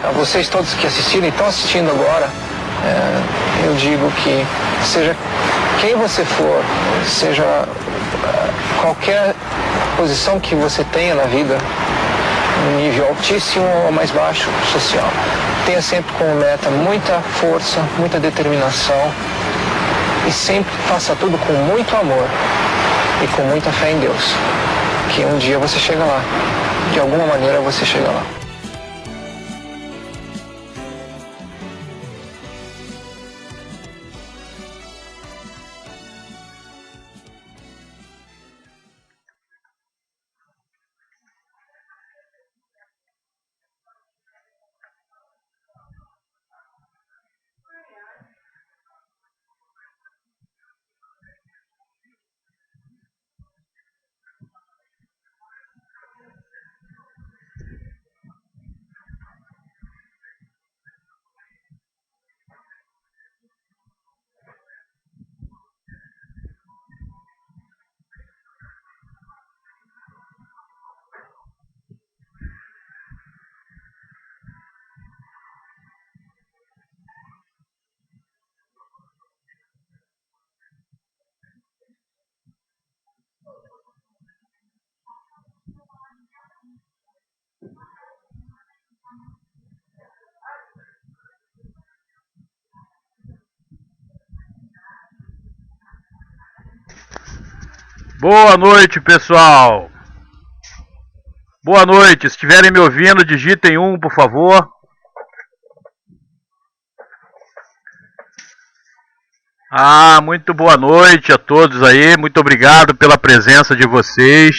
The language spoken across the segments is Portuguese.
A vocês todos que assistiram e estão assistindo agora, eu digo que seja quem você for, seja qualquer posição que você tenha na vida, um nível altíssimo ou mais baixo social, tenha sempre como meta muita força, muita determinação e sempre faça tudo com muito amor e com muita fé em Deus, que um dia você chega lá, de alguma maneira você chega lá. Boa noite, pessoal. Boa noite. Se estiverem me ouvindo, digitem 1, por favor. Muito boa noite a todos aí. Muito obrigado pela presença de vocês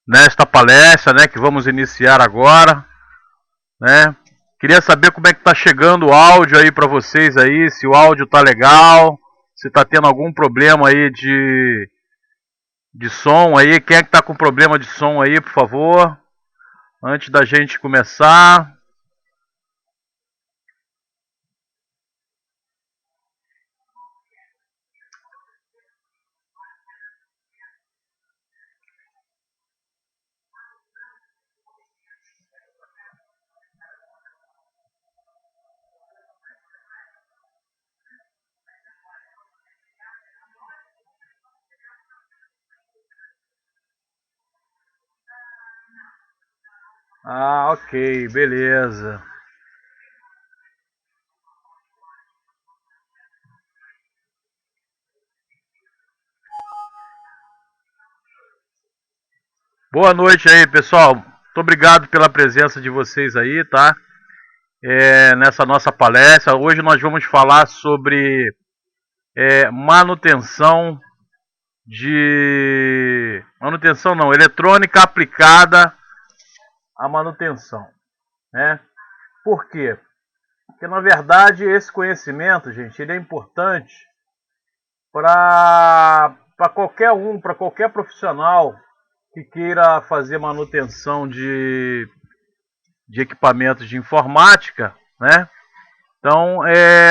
nesta palestra, né, que vamos iniciar agora, né? Queria saber como é que tá chegando o áudio aí para vocês aí, se o áudio tá legal, se tá tendo algum problema aí de som aí. Quem é que tá com problema de som aí, por favor, antes da gente começar? Ok, beleza. Boa noite aí, pessoal. Muito obrigado pela presença de vocês aí, tá? Nessa nossa palestra. Hoje nós vamos falar sobre manutenção eletrônica aplicada à manutenção, né? Por quê? Porque na verdade esse conhecimento, gente, ele é importante para qualquer um, para qualquer profissional que queira fazer manutenção de equipamentos de informática, né? Então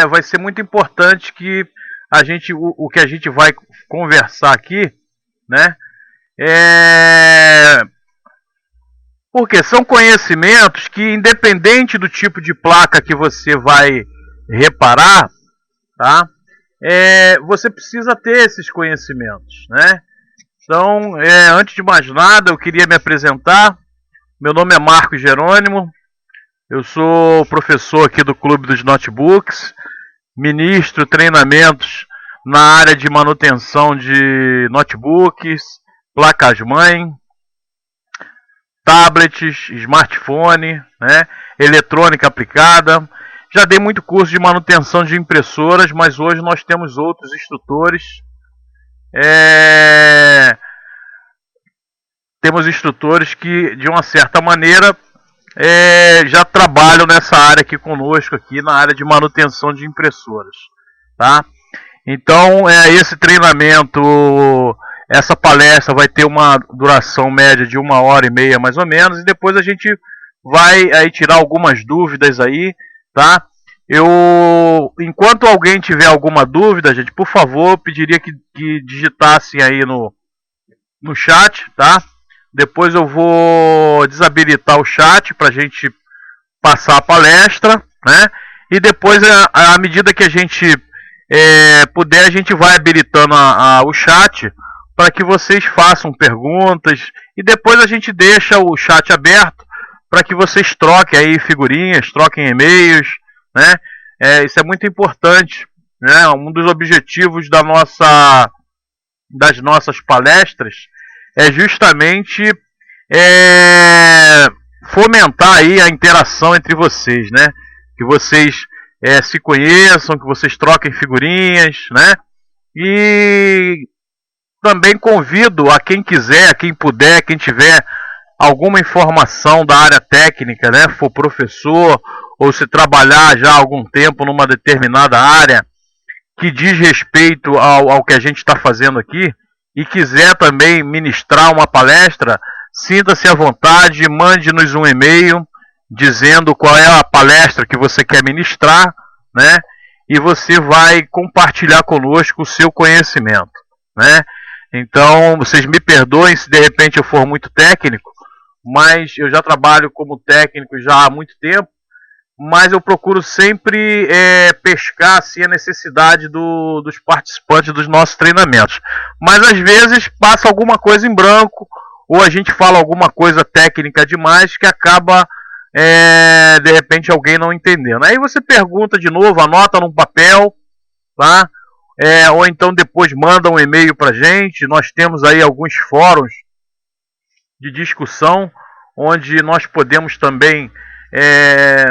vai ser muito importante que o que a gente vai conversar aqui, né? Porque são conhecimentos que, independente do tipo de placa que você vai reparar, tá? Você precisa ter esses conhecimentos, né? Então, antes de mais nada, eu queria me apresentar. Meu nome é Marcos Jerônimo, eu sou professor aqui do Clube dos Notebooks, ministro treinamentos na área de manutenção de notebooks, placas-mãe, tablets, smartphone, né, eletrônica aplicada. Já dei muito curso de manutenção de impressoras, mas hoje nós temos outros instrutores. Temos instrutores que, de uma certa maneira, já trabalham nessa área aqui conosco, aqui na área de manutenção de impressoras, tá? Então, esse treinamento, essa palestra vai ter uma duração média de 1h30 mais ou menos, e depois a gente vai aí tirar algumas dúvidas aí, tá? Enquanto alguém tiver alguma dúvida, gente, por favor, pediria que digitassem aí no chat, tá? Depois eu vou desabilitar o chat para a gente passar a palestra, né? E depois, à medida que a gente puder, a gente vai habilitando o chat para que vocês façam perguntas, e depois a gente deixa o chat aberto para que vocês troquem aí figurinhas, troquem e-mails, né? Isso é muito importante, né? Um dos objetivos das nossas palestras é justamente fomentar aí a interação entre vocês, né? Que vocês se conheçam, que vocês troquem figurinhas, né? E também convido a quem quiser, a quem puder, quem tiver alguma informação da área técnica, né? For professor ou se trabalhar já há algum tempo numa determinada área que diz respeito ao que a gente está fazendo aqui e quiser também ministrar uma palestra, sinta-se à vontade, mande-nos um e-mail dizendo qual é a palestra que você quer ministrar, né? E você vai compartilhar conosco o seu conhecimento, né? Então, vocês me perdoem se de repente eu for muito técnico, mas eu já trabalho como técnico já há muito tempo, mas eu procuro sempre pescar assim, a necessidade dos participantes dos nossos treinamentos. Mas às vezes passa alguma coisa em branco, ou a gente fala alguma coisa técnica demais que acaba, de repente, alguém não entendendo. Aí você pergunta de novo, anota num papel, tá? Ou então depois manda um e-mail para a gente. Nós temos aí alguns fóruns de discussão, onde nós podemos também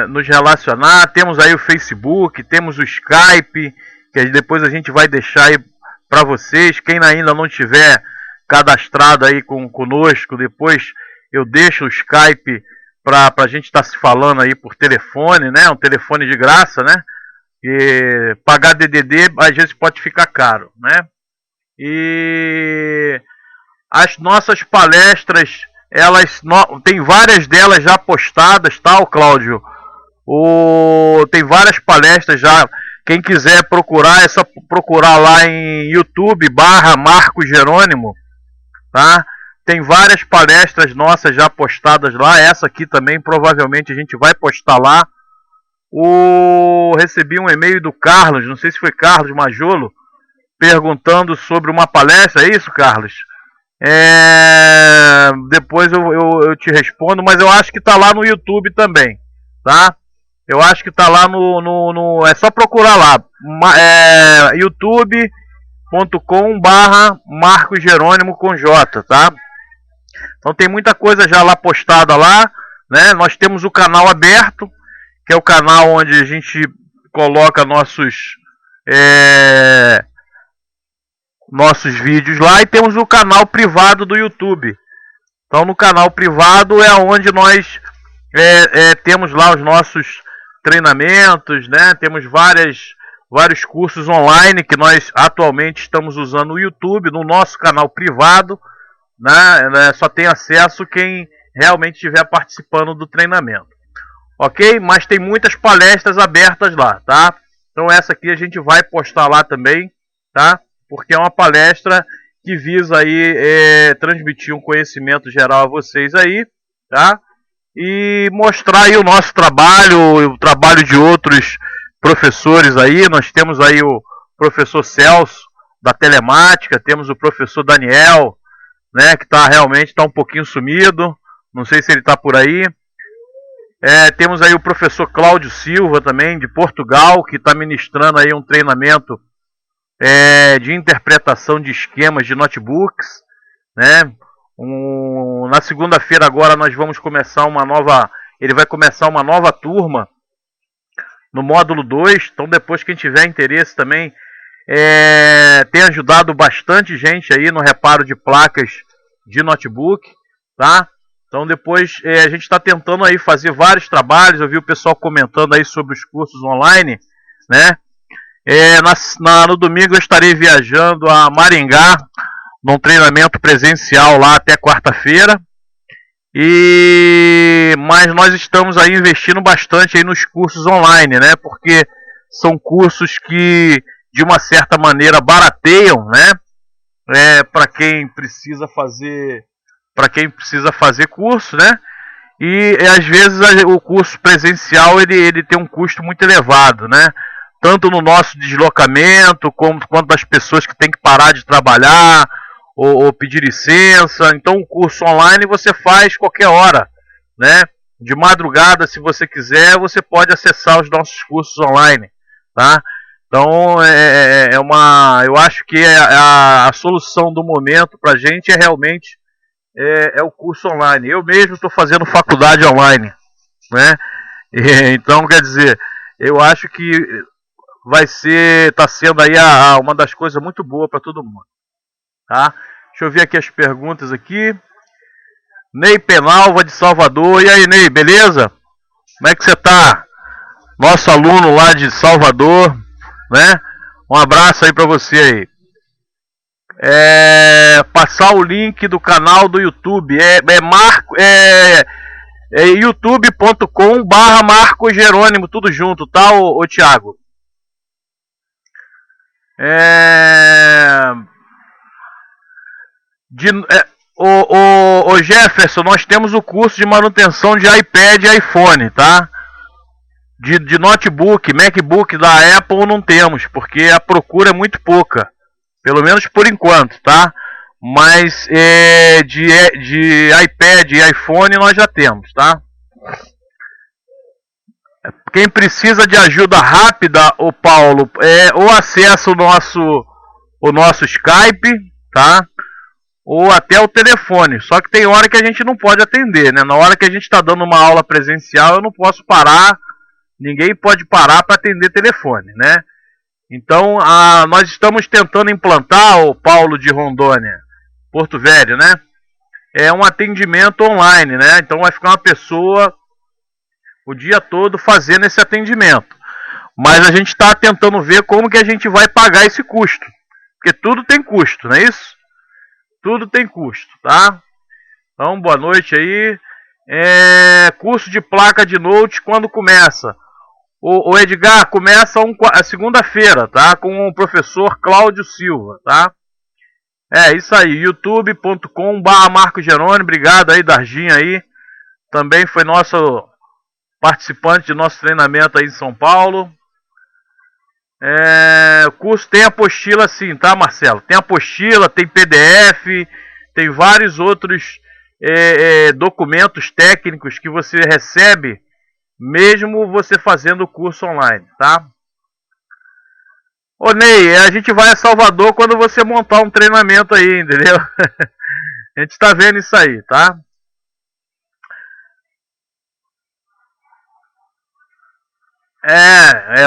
nos relacionar. Temos aí o Facebook, temos o Skype, que depois a gente vai deixar aí para vocês. Quem ainda não tiver cadastrado aí conosco, depois eu deixo o Skype para a gente estar se falando aí por telefone, né? Um telefone de graça, né? E pagar DDD às vezes pode ficar caro, né? E as nossas palestras, tem várias delas já postadas, tá, Cláudio? Tem várias palestras já. Quem quiser procurar, é só procurar lá em YouTube /Marcos Jerônimo, tá? Tem várias palestras nossas já postadas lá. Essa aqui também provavelmente a gente vai postar lá. Recebi um e-mail do Carlos, não sei se foi Carlos Majolo, perguntando sobre uma palestra. É isso, Carlos? Depois eu te respondo, mas eu acho que está lá no YouTube também, tá? Eu acho que está lá é só procurar lá, youtube.com/Marcos Jerônimo com J, tá? Então tem muita coisa já lá postada lá, né? Nós temos o canal aberto, que é o canal onde a gente coloca nossos vídeos lá, e temos o canal privado do YouTube. Então no canal privado é onde nós temos lá os nossos treinamentos, né? Temos vários cursos online que nós atualmente estamos usando o YouTube no nosso canal privado, né? Só tem acesso quem realmente estiver participando do treinamento. Ok? Mas tem muitas palestras abertas lá, tá? Então essa aqui a gente vai postar lá também, tá? Porque é uma palestra que visa aí transmitir um conhecimento geral a vocês aí, tá? E mostrar aí o nosso trabalho, o trabalho de outros professores aí. Nós temos aí o professor Celso da telemática, temos o professor Daniel, né, que realmente está um pouquinho sumido, não sei se ele está por aí. Temos aí o professor Cláudio Silva também, de Portugal, que está ministrando aí um treinamento de interpretação de esquemas de notebooks, né? Na segunda-feira agora nós vamos começar ele vai começar uma nova turma no módulo 2, então depois quem tiver interesse também, tem ajudado bastante gente aí no reparo de placas de notebook, tá? Então depois a gente está tentando aí fazer vários trabalhos. Eu vi o pessoal comentando aí sobre os cursos online, né? No domingo eu estarei viajando a Maringá, num treinamento presencial lá até quarta-feira. Mas nós estamos aí investindo bastante aí nos cursos online, né? Porque são cursos que de uma certa maneira barateiam, né? Para quem precisa fazer curso, né? e às vezes o curso presencial ele tem um custo muito elevado, né? Tanto no nosso deslocamento, quanto das pessoas que têm que parar de trabalhar ou pedir licença. Então o curso online você faz qualquer hora, né? De madrugada, se você quiser, você pode acessar os nossos cursos online, tá? Então eu acho que a solução do momento para a gente realmente o curso online. Eu mesmo estou fazendo faculdade online, né? Então, quer dizer, eu acho que está sendo aí uma das coisas muito boas para todo mundo, tá? Deixa eu ver aqui as perguntas aqui. Ney Penalva de Salvador. E aí, Ney, beleza? Como é que você tá? Nosso aluno lá de Salvador, né? Um abraço aí para você aí. Passar o link do canal do YouTube. youtube.com/Marcos Jerônimo, tudo junto, tá, ô Thiago? O Jefferson, nós temos o curso de manutenção de iPad e iPhone, tá? De notebook, MacBook da Apple não temos, porque a procura é muito pouca. Pelo menos por enquanto, tá? Mas de iPad e iPhone nós já temos, tá? Quem precisa de ajuda rápida, o Paulo, ou acessa o nosso Skype, tá? Ou até o telefone. Só que tem hora que a gente não pode atender, né? Na hora que a gente está dando uma aula presencial, eu não posso parar. Ninguém pode parar para atender telefone, né? Então, nós estamos tentando implantar, o Paulo de Rondônia, Porto Velho, né? Um atendimento online, né? Então vai ficar uma pessoa o dia todo fazendo esse atendimento. Mas a gente está tentando ver como que a gente vai pagar esse custo. Porque tudo tem custo, não é isso? Tudo tem custo, tá? Então, boa noite aí. Curso de placa de note, quando começa? O Edgar, começa a segunda-feira, tá? Com o professor Cláudio Silva, tá? Isso aí, youtube.com/Marcos Jerônimo. Obrigado aí, Darginho aí. Também foi nosso participante de nosso treinamento aí em São Paulo. O curso tem apostila sim, tá, Marcelo? Tem apostila, tem PDF, tem vários outros documentos técnicos que você recebe mesmo você fazendo o curso online, tá? Ô Ney, a gente vai a Salvador quando você montar um treinamento aí, entendeu? A gente tá vendo isso aí, tá?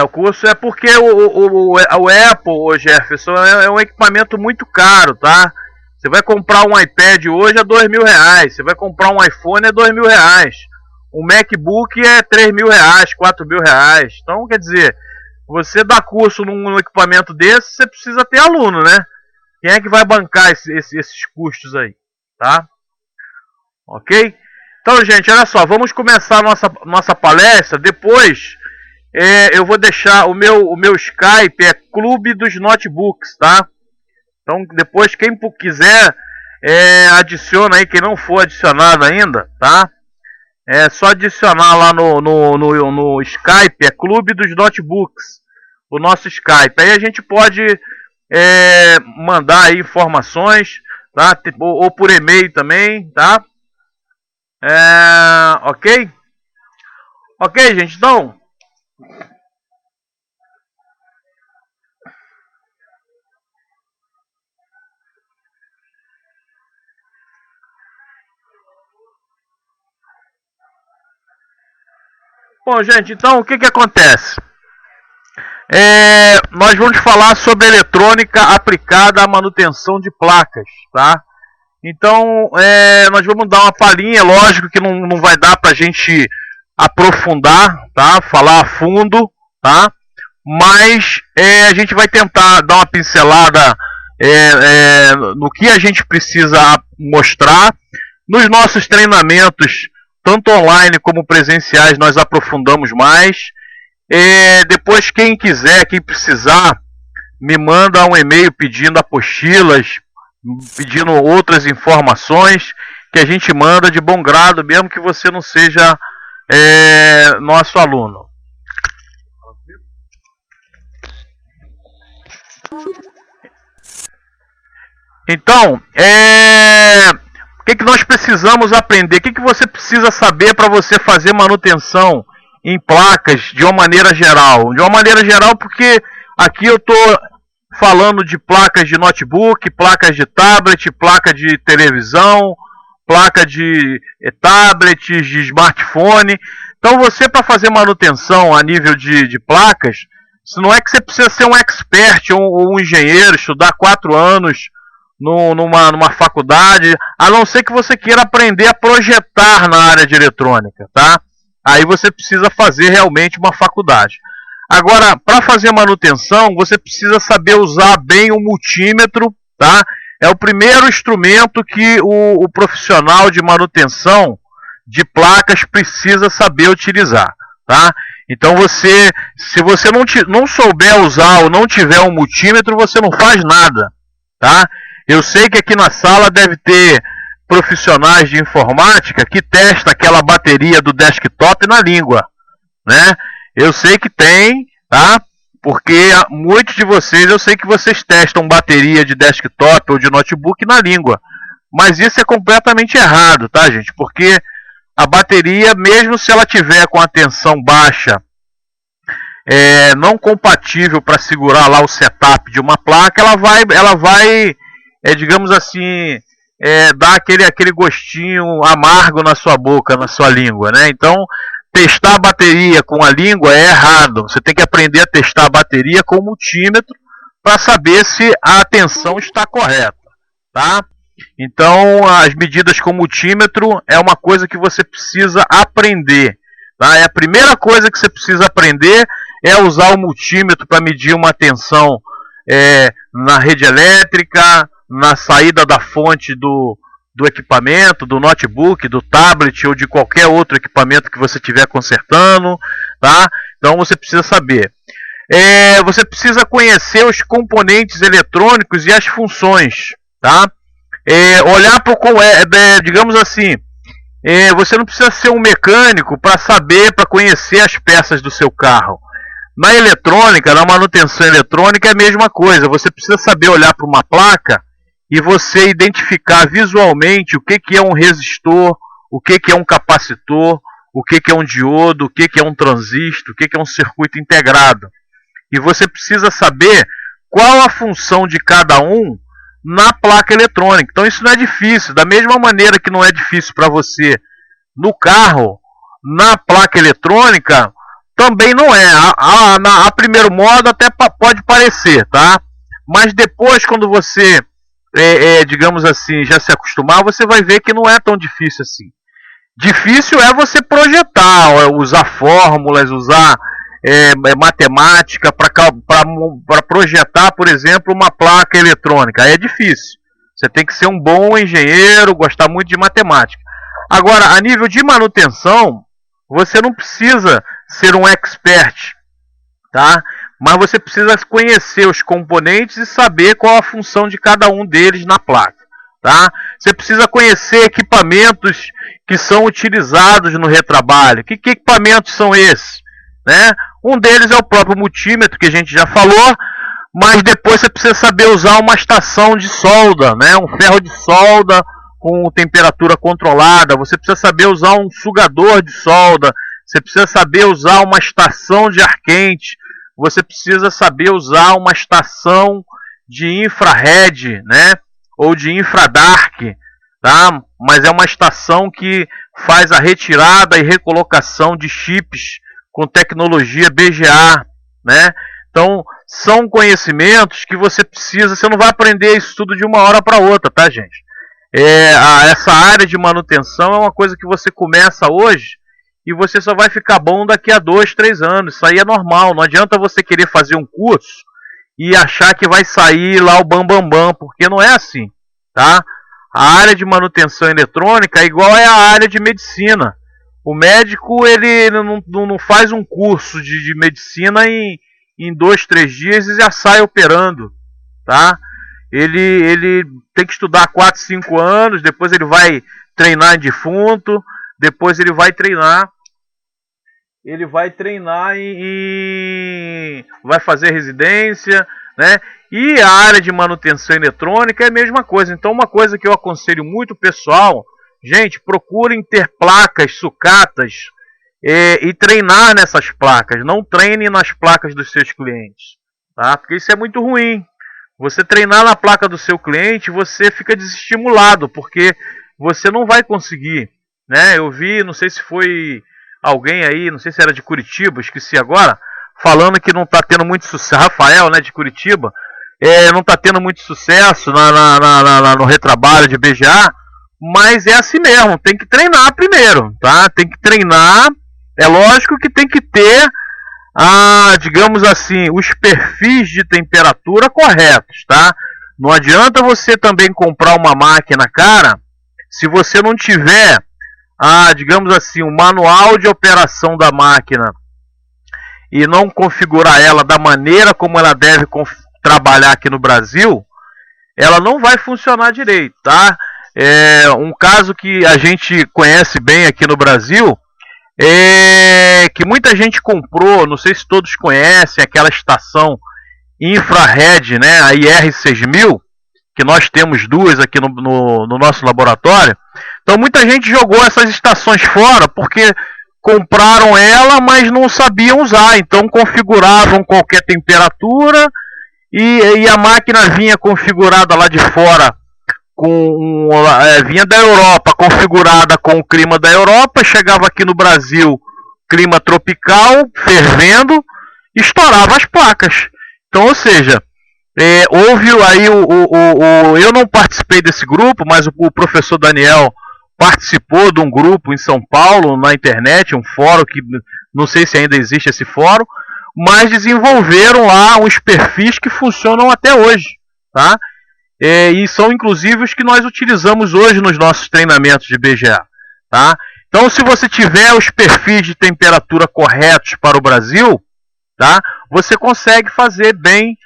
O curso é porque o Apple, o Jefferson, é um equipamento muito caro, tá? Você vai comprar um iPad hoje é R$2.000. Você vai comprar um iPhone é R$2.000. Um MacBook é R$3.000, R$4.000. Então, quer dizer, você dá curso num equipamento desse, você precisa ter aluno, né? Quem é que vai bancar esses custos aí, tá? Ok? Então, gente, olha só, vamos começar a nossa palestra. Depois, eu vou deixar o meu Skype, Clube dos Notebooks, tá? Então, depois, quem quiser, adiciona aí, quem não for adicionado ainda, tá? É só adicionar lá no Skype, Clube dos Notebooks, o nosso Skype. Aí a gente pode mandar aí informações, tá? Ou por e-mail também, tá? Ok? Ok, gente, então... Bom, gente, então o que acontece? Nós vamos falar sobre eletrônica aplicada à manutenção de placas, tá? Então, nós vamos dar uma palhinha, lógico que não vai dar para a gente aprofundar, tá? Falar a fundo, tá? Mas a gente vai tentar dar uma pincelada no que a gente precisa mostrar. Nos nossos treinamentos, tanto online como presenciais, nós aprofundamos mais. Depois, quem quiser, quem precisar, me manda um e-mail pedindo apostilas, pedindo outras informações, que a gente manda de bom grado, mesmo que você não seja nosso aluno. Então, o que nós precisamos aprender? O que você precisa saber para você fazer manutenção em placas de uma maneira geral? De uma maneira geral, porque aqui eu estou falando de placas de notebook, placas de tablet, placa de televisão, placa de tablets, de smartphone. Então você, para fazer manutenção a nível de placas, não é que você precisa ser um expert ou um engenheiro, estudar 4 anos numa faculdade, a não ser que você queira aprender a projetar na área de eletrônica, tá? Aí você precisa fazer realmente uma faculdade. Agora, para fazer manutenção, você precisa saber usar bem o multímetro, tá? É o primeiro instrumento que o profissional de manutenção de placas precisa saber utilizar, tá? Então se você não souber usar ou não tiver um multímetro, você não faz nada, tá? Eu sei que aqui na sala deve ter profissionais de informática que testam aquela bateria do desktop na língua, né? Eu sei que tem, tá? Porque muitos de vocês, eu sei que vocês testam bateria de desktop ou de notebook na língua. Mas isso é completamente errado, tá, gente? Porque a bateria, mesmo se ela tiver com a tensão baixa, não compatível para segurar lá o setup de uma placa, ela vai digamos assim, dar aquele gostinho amargo na sua boca, na sua língua, né? Então, testar a bateria com a língua é errado. Você tem que aprender a testar a bateria com o multímetro para saber se a tensão está correta, tá? Então, as medidas com multímetro é uma coisa que você precisa aprender, tá? A primeira coisa que você precisa aprender é usar o multímetro para medir uma tensão na rede elétrica, na saída da fonte do equipamento, do notebook, do tablet ou de qualquer outro equipamento que você estiver consertando, tá? Então você precisa saber. Você precisa conhecer os componentes eletrônicos e as funções, tá? Olhar para digamos assim, você não precisa ser um mecânico para conhecer as peças do seu carro. Na eletrônica, na manutenção eletrônica é a mesma coisa. Você precisa saber olhar para uma placa e você identificar visualmente o que é um resistor, o que é um capacitor, o que é um diodo, o que é um transistor, o que é um circuito integrado. E você precisa saber qual a função de cada um na placa eletrônica. Então isso não é difícil. Da mesma maneira que não é difícil para você no carro, na placa eletrônica também não é. A primeiro modo até pode parecer, tá? Mas depois, quando você digamos assim, já se acostumar, você vai ver que não é tão difícil assim. Difícil é você projetar, usar fórmulas, usar matemática para projetar, por exemplo, uma placa eletrônica. É difícil. Você tem que ser um bom engenheiro, gostar muito de matemática. Agora, a nível de manutenção, você não precisa ser um expert, tá? Mas você precisa conhecer os componentes e saber qual a função de cada um deles na placa, tá? Você precisa conhecer equipamentos que são utilizados no retrabalho. Que equipamentos são esses, né? Um deles é o próprio multímetro, que a gente já falou, mas depois você precisa saber usar uma estação de solda, né? Um ferro de solda com temperatura controlada. Você precisa saber usar um sugador de solda. Você precisa saber usar uma estação de ar quente. Você precisa saber usar uma estação de infrared, né? Ou de infradark, tá? Mas é uma estação que faz a retirada e recolocação de chips com tecnologia BGA, né? Então, são conhecimentos que você precisa. Você não vai aprender isso tudo de uma hora para outra, tá, gente? Essa área de manutenção é uma coisa que você começa hoje e você só vai ficar bom daqui a 2, 3 anos. Isso aí é normal. Não adianta você querer fazer um curso e achar que vai sair lá o bam, porque não é assim, tá? A área de manutenção eletrônica é igual a área de medicina. O médico ele não faz um curso de medicina em 2, 3 dias e já sai operando, tá? Ele tem que estudar 4, 5 anos, depois ele vai treinar em defunto, depois ele vai treinar vai fazer residência, né? E a área de manutenção eletrônica é a mesma coisa. Então, uma coisa que eu aconselho muito o pessoal, gente, procurem ter placas sucatas e treinar nessas placas. Não treine nas placas dos seus clientes, tá? Porque isso é muito ruim. Você treinar na placa do seu cliente, você fica desestimulado, porque você não vai conseguir, né? Eu vi, não sei se foi alguém aí, não sei se era de Curitiba, esqueci agora, falando que não está tendo muito sucesso, Rafael, né, de Curitiba, não está tendo muito sucesso no retrabalho de BGA, mas é assim mesmo, tem que treinar primeiro, tá? Tem que treinar, é lógico que tem que ter, digamos assim, os perfis de temperatura corretos, tá? Não adianta você também comprar uma máquina cara, se você não tiver digamos assim, o manual de operação da máquina e não configurar ela da maneira como ela deve trabalhar aqui no Brasil, ela não vai funcionar direito, tá? Um caso que a gente conhece bem aqui no Brasil é que muita gente comprou, não sei se todos conhecem, aquela estação infrared, né, a IR6000, que nós temos duas aqui no nosso laboratório. Então muita gente jogou essas estações fora porque compraram ela, mas não sabiam usar. Então configuravam qualquer temperatura e a máquina vinha configurada lá de fora, vinha da Europa, configurada com o clima da Europa, chegava aqui no Brasil, clima tropical, fervendo, estourava as placas. Então, ou seja, houve aí eu não participei desse grupo, mas o professor Daniel participou de um grupo em São Paulo, na internet, um fórum que não sei se ainda existe esse fórum, mas desenvolveram lá uns perfis que funcionam até hoje, tá? E são inclusive os que nós utilizamos hoje nos nossos treinamentos de BGA, tá? Então, se você tiver os perfis de temperatura corretos para o Brasil, tá? Você consegue fazer bem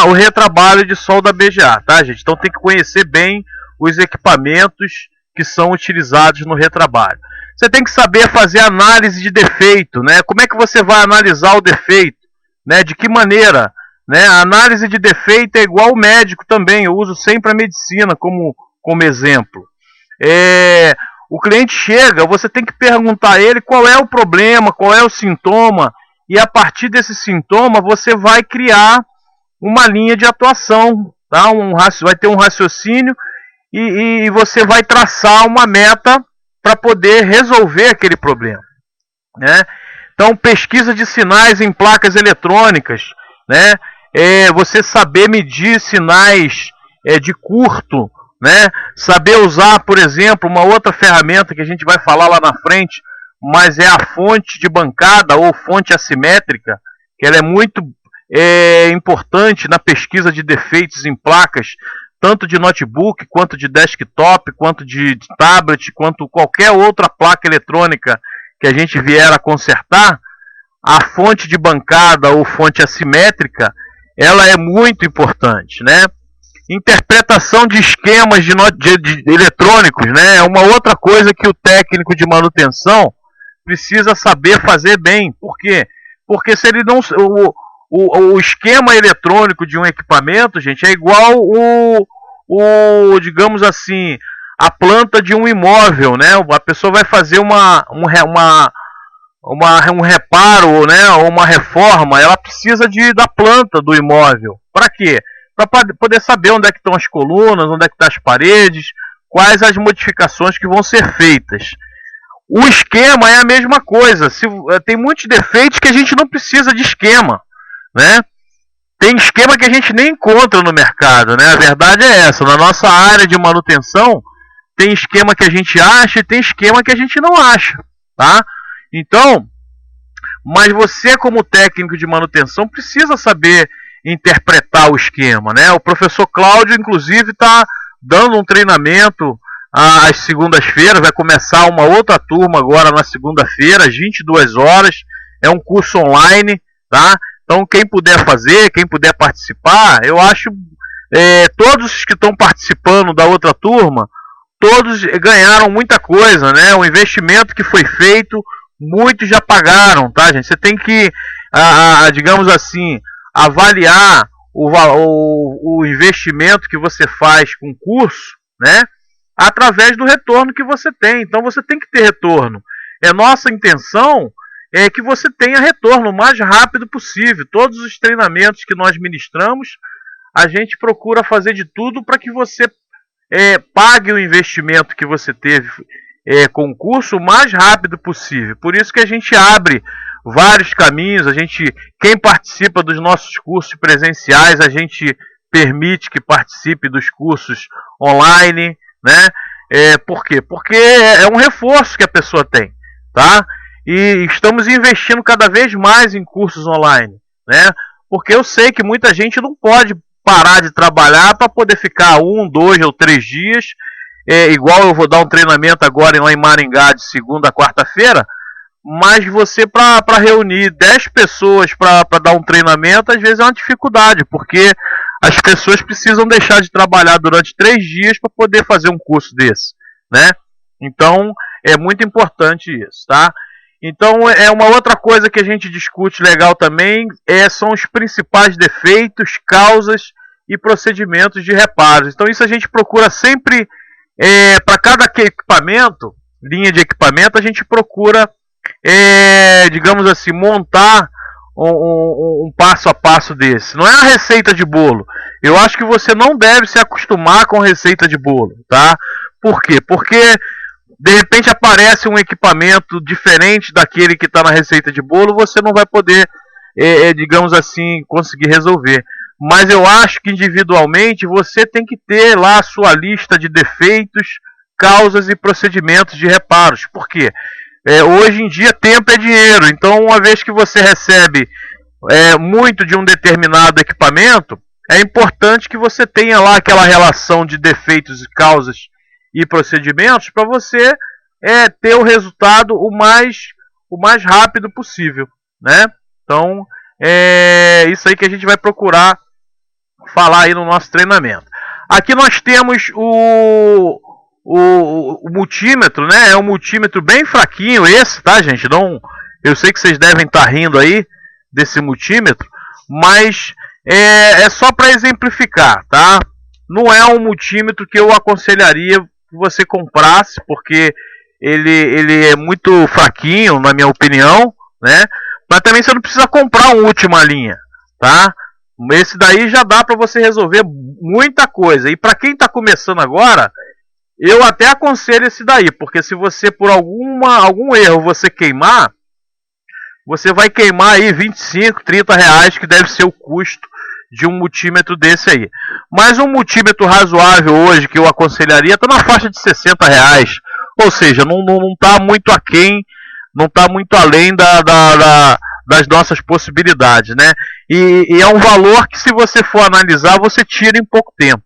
o retrabalho de sol da BGA, tá, gente? Então tem que conhecer bem os equipamentos que são utilizados no retrabalho. Você tem que saber fazer análise de defeito, né? Como é que você vai analisar o defeito, né? De que maneira, né? A análise de defeito é igual ao médico também. Eu uso sempre a medicina como exemplo. O cliente chega, você tem que perguntar a ele qual é o problema, qual é o sintoma, e a partir desse sintoma você vai criar uma linha de atuação, tá? Vai ter um raciocínio e você vai traçar uma meta para poder resolver aquele problema, né? Então, pesquisa de sinais em placas eletrônicas, né? Você saber medir sinais de curto, né? Saber usar, por exemplo, uma outra ferramenta que a gente vai falar lá na frente, mas é a fonte de bancada ou fonte assimétrica, que ela é muito importante na pesquisa de defeitos em placas, tanto de notebook, quanto de desktop, quanto de tablet, quanto qualquer outra placa eletrônica que a gente vier a consertar. A fonte de bancada ou fonte assimétrica, ela é muito importante, né? Interpretação de esquemas de eletrônicos, né? É uma outra coisa que o técnico de manutenção precisa saber fazer bem. Por quê? Porque se ele não... O esquema eletrônico de um equipamento, gente, é igual digamos assim, a planta de um imóvel, né? A pessoa vai fazer um reparo, né? Ou uma reforma, ela precisa da planta do imóvel. Para quê? Para poder saber onde é que estão as colunas, onde é que estão as paredes, quais as modificações que vão ser feitas. O esquema é a mesma coisa. Tem muitos defeitos que a gente não precisa de esquema, né? Tem esquema que a gente nem encontra no mercado, né? A verdade é essa. Na nossa área de manutenção, tem esquema que a gente acha e tem esquema que a gente não acha, tá? Então, mas você como técnico de manutenção precisa saber interpretar o esquema, né? O professor Cláudio, inclusive, está dando um treinamento às segundas-feiras. Vai começar uma outra turma agora na segunda-feira, às 22 horas. É um curso online, tá? Então, quem puder fazer, quem puder participar, eu acho todos os que estão participando da outra turma, todos ganharam muita coisa, né? O investimento que foi feito, muitos já pagaram, tá, gente? Você tem que, digamos assim, avaliar o investimento que você faz com o curso, né? Através do retorno que você tem. Então você tem que ter retorno. Nossa intenção é que você tenha retorno o mais rápido possível. Todos os treinamentos que nós ministramos, a gente procura fazer de tudo para que você pague o investimento que você teve com o curso o mais rápido possível. Por isso que a gente abre vários caminhos. Quem participa dos nossos cursos presenciais, a gente permite que participe dos cursos online, né? Por quê? Porque é um reforço que a pessoa tem, tá? E estamos investindo cada vez mais em cursos online, né? Porque eu sei que muita gente não pode parar de trabalhar para poder ficar 1, 2 ou 3 dias. Igual eu vou dar um treinamento agora lá em Maringá de segunda a quarta-feira, mas você para reunir 10 pessoas para dar um treinamento, às vezes é uma dificuldade, porque as pessoas precisam deixar de trabalhar durante 3 dias para poder fazer um curso desse, né? Então é muito importante isso, tá? Então uma outra coisa que a gente discute legal também são os principais defeitos, causas e procedimentos de reparos. Então isso a gente procura sempre, para cada equipamento, linha de equipamento, a gente procura, digamos assim, montar um passo a passo desse. Não é a receita de bolo. Eu acho que você não deve se acostumar com receita de bolo, tá? Por quê? Porque de repente aparece um equipamento diferente daquele que está na receita de bolo, você não vai poder, digamos assim, conseguir resolver. Mas eu acho que individualmente você tem que ter lá a sua lista de defeitos, causas e procedimentos de reparos. Por quê? Hoje em dia tempo é dinheiro. Então, uma vez que você recebe muito de um determinado equipamento, é importante que você tenha lá aquela relação de defeitos, causas e procedimentos para você ter o resultado o mais rápido possível, né? Então, isso aí que a gente vai procurar falar aí no nosso treinamento. Aqui nós temos o multímetro, né? É um multímetro bem fraquinho esse, tá, gente? Não, eu sei que vocês devem estar rindo aí desse multímetro, mas é só para exemplificar, tá? Não é um multímetro que eu aconselharia que você comprasse, porque ele é muito fraquinho, na minha opinião, né? Mas também você não precisa comprar um última linha, tá? Esse daí já dá para você resolver muita coisa. E para quem está começando agora, eu até aconselho esse daí, porque se você por algum erro você queimar, você vai queimar aí 25, 30 reais, que deve ser o custo de um multímetro desse aí. Mas um multímetro razoável hoje, que eu aconselharia, está na faixa de 60 reais. Ou seja, não está muito aquém, não está muito além das nossas possibilidades, né? E é um valor que, se você for analisar, você tira em pouco tempo,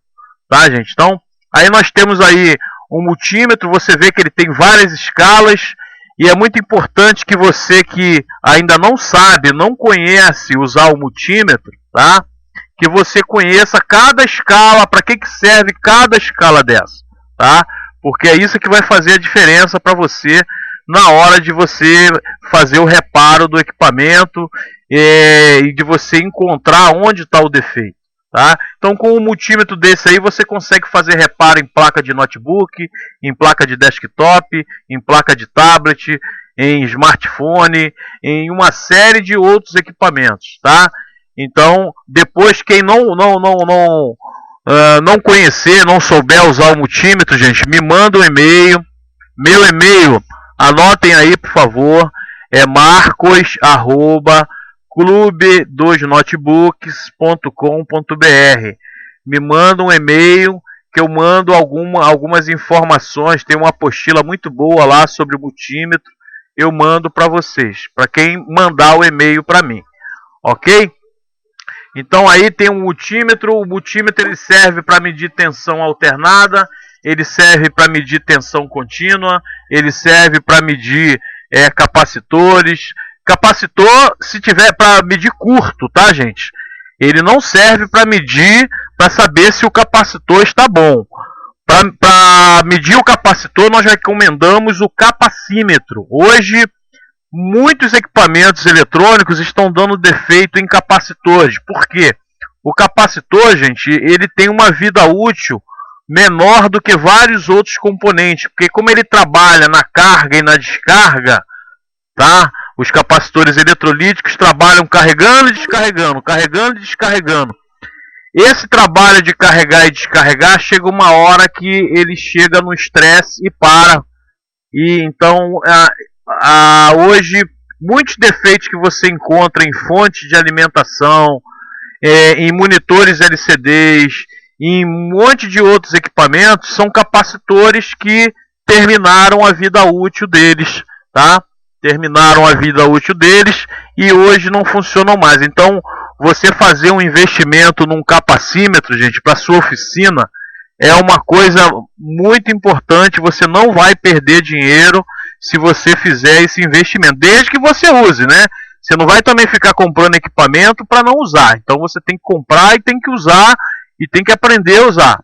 tá, gente? Então, aí nós temos aí um multímetro, você vê que ele tem várias escalas, e é muito importante que você que ainda não sabe, não conhece usar o multímetro, tá? Que você conheça cada escala, para que serve cada escala dessa, tá? Porque é isso que vai fazer a diferença para você na hora de você fazer o reparo do equipamento e de você encontrar onde está o defeito, tá? Então, com um multímetro desse aí, você consegue fazer reparo em placa de notebook, em placa de desktop, em placa de tablet, em smartphone, em uma série de outros equipamentos, tá? Então, depois, quem não conhecer, não souber usar o multímetro, gente, me manda um e-mail. Meu e-mail, anotem aí, por favor, é marcos@clube2notebooks.com.br. Me manda um e-mail que eu mando algumas informações. Tem uma apostila muito boa lá sobre o multímetro. Eu mando para vocês, para quem mandar o e-mail para mim, ok? Então aí tem um multímetro. O multímetro ele serve para medir tensão alternada, ele serve para medir tensão contínua, ele serve para medir capacitores. Capacitor, se tiver para medir curto, tá, gente? Ele não serve para medir, para saber se o capacitor está bom. Para medir o capacitor, nós recomendamos o capacímetro. Hoje, muitos equipamentos eletrônicos estão dando defeito em capacitores. Por quê? O capacitor, gente, ele tem uma vida útil menor do que vários outros componentes, porque como ele trabalha na carga e na descarga, tá? Os capacitores eletrolíticos trabalham carregando e descarregando, carregando e descarregando. Esse trabalho de carregar e descarregar chega uma hora que ele chega no estresse e para. E então hoje muitos defeitos que você encontra em fontes de alimentação, em monitores LCDs, em um monte de outros equipamentos, são capacitores que terminaram a vida útil deles, tá? Terminaram a vida útil deles e hoje não funcionam mais. Então, você fazer um investimento num capacímetro, gente, para sua oficina, é uma coisa muito importante. Você não vai perder dinheiro se você fizer esse investimento, desde que você use, né? Você não vai também ficar comprando equipamento para não usar. Então, você tem que comprar e tem que usar e tem que aprender a usar.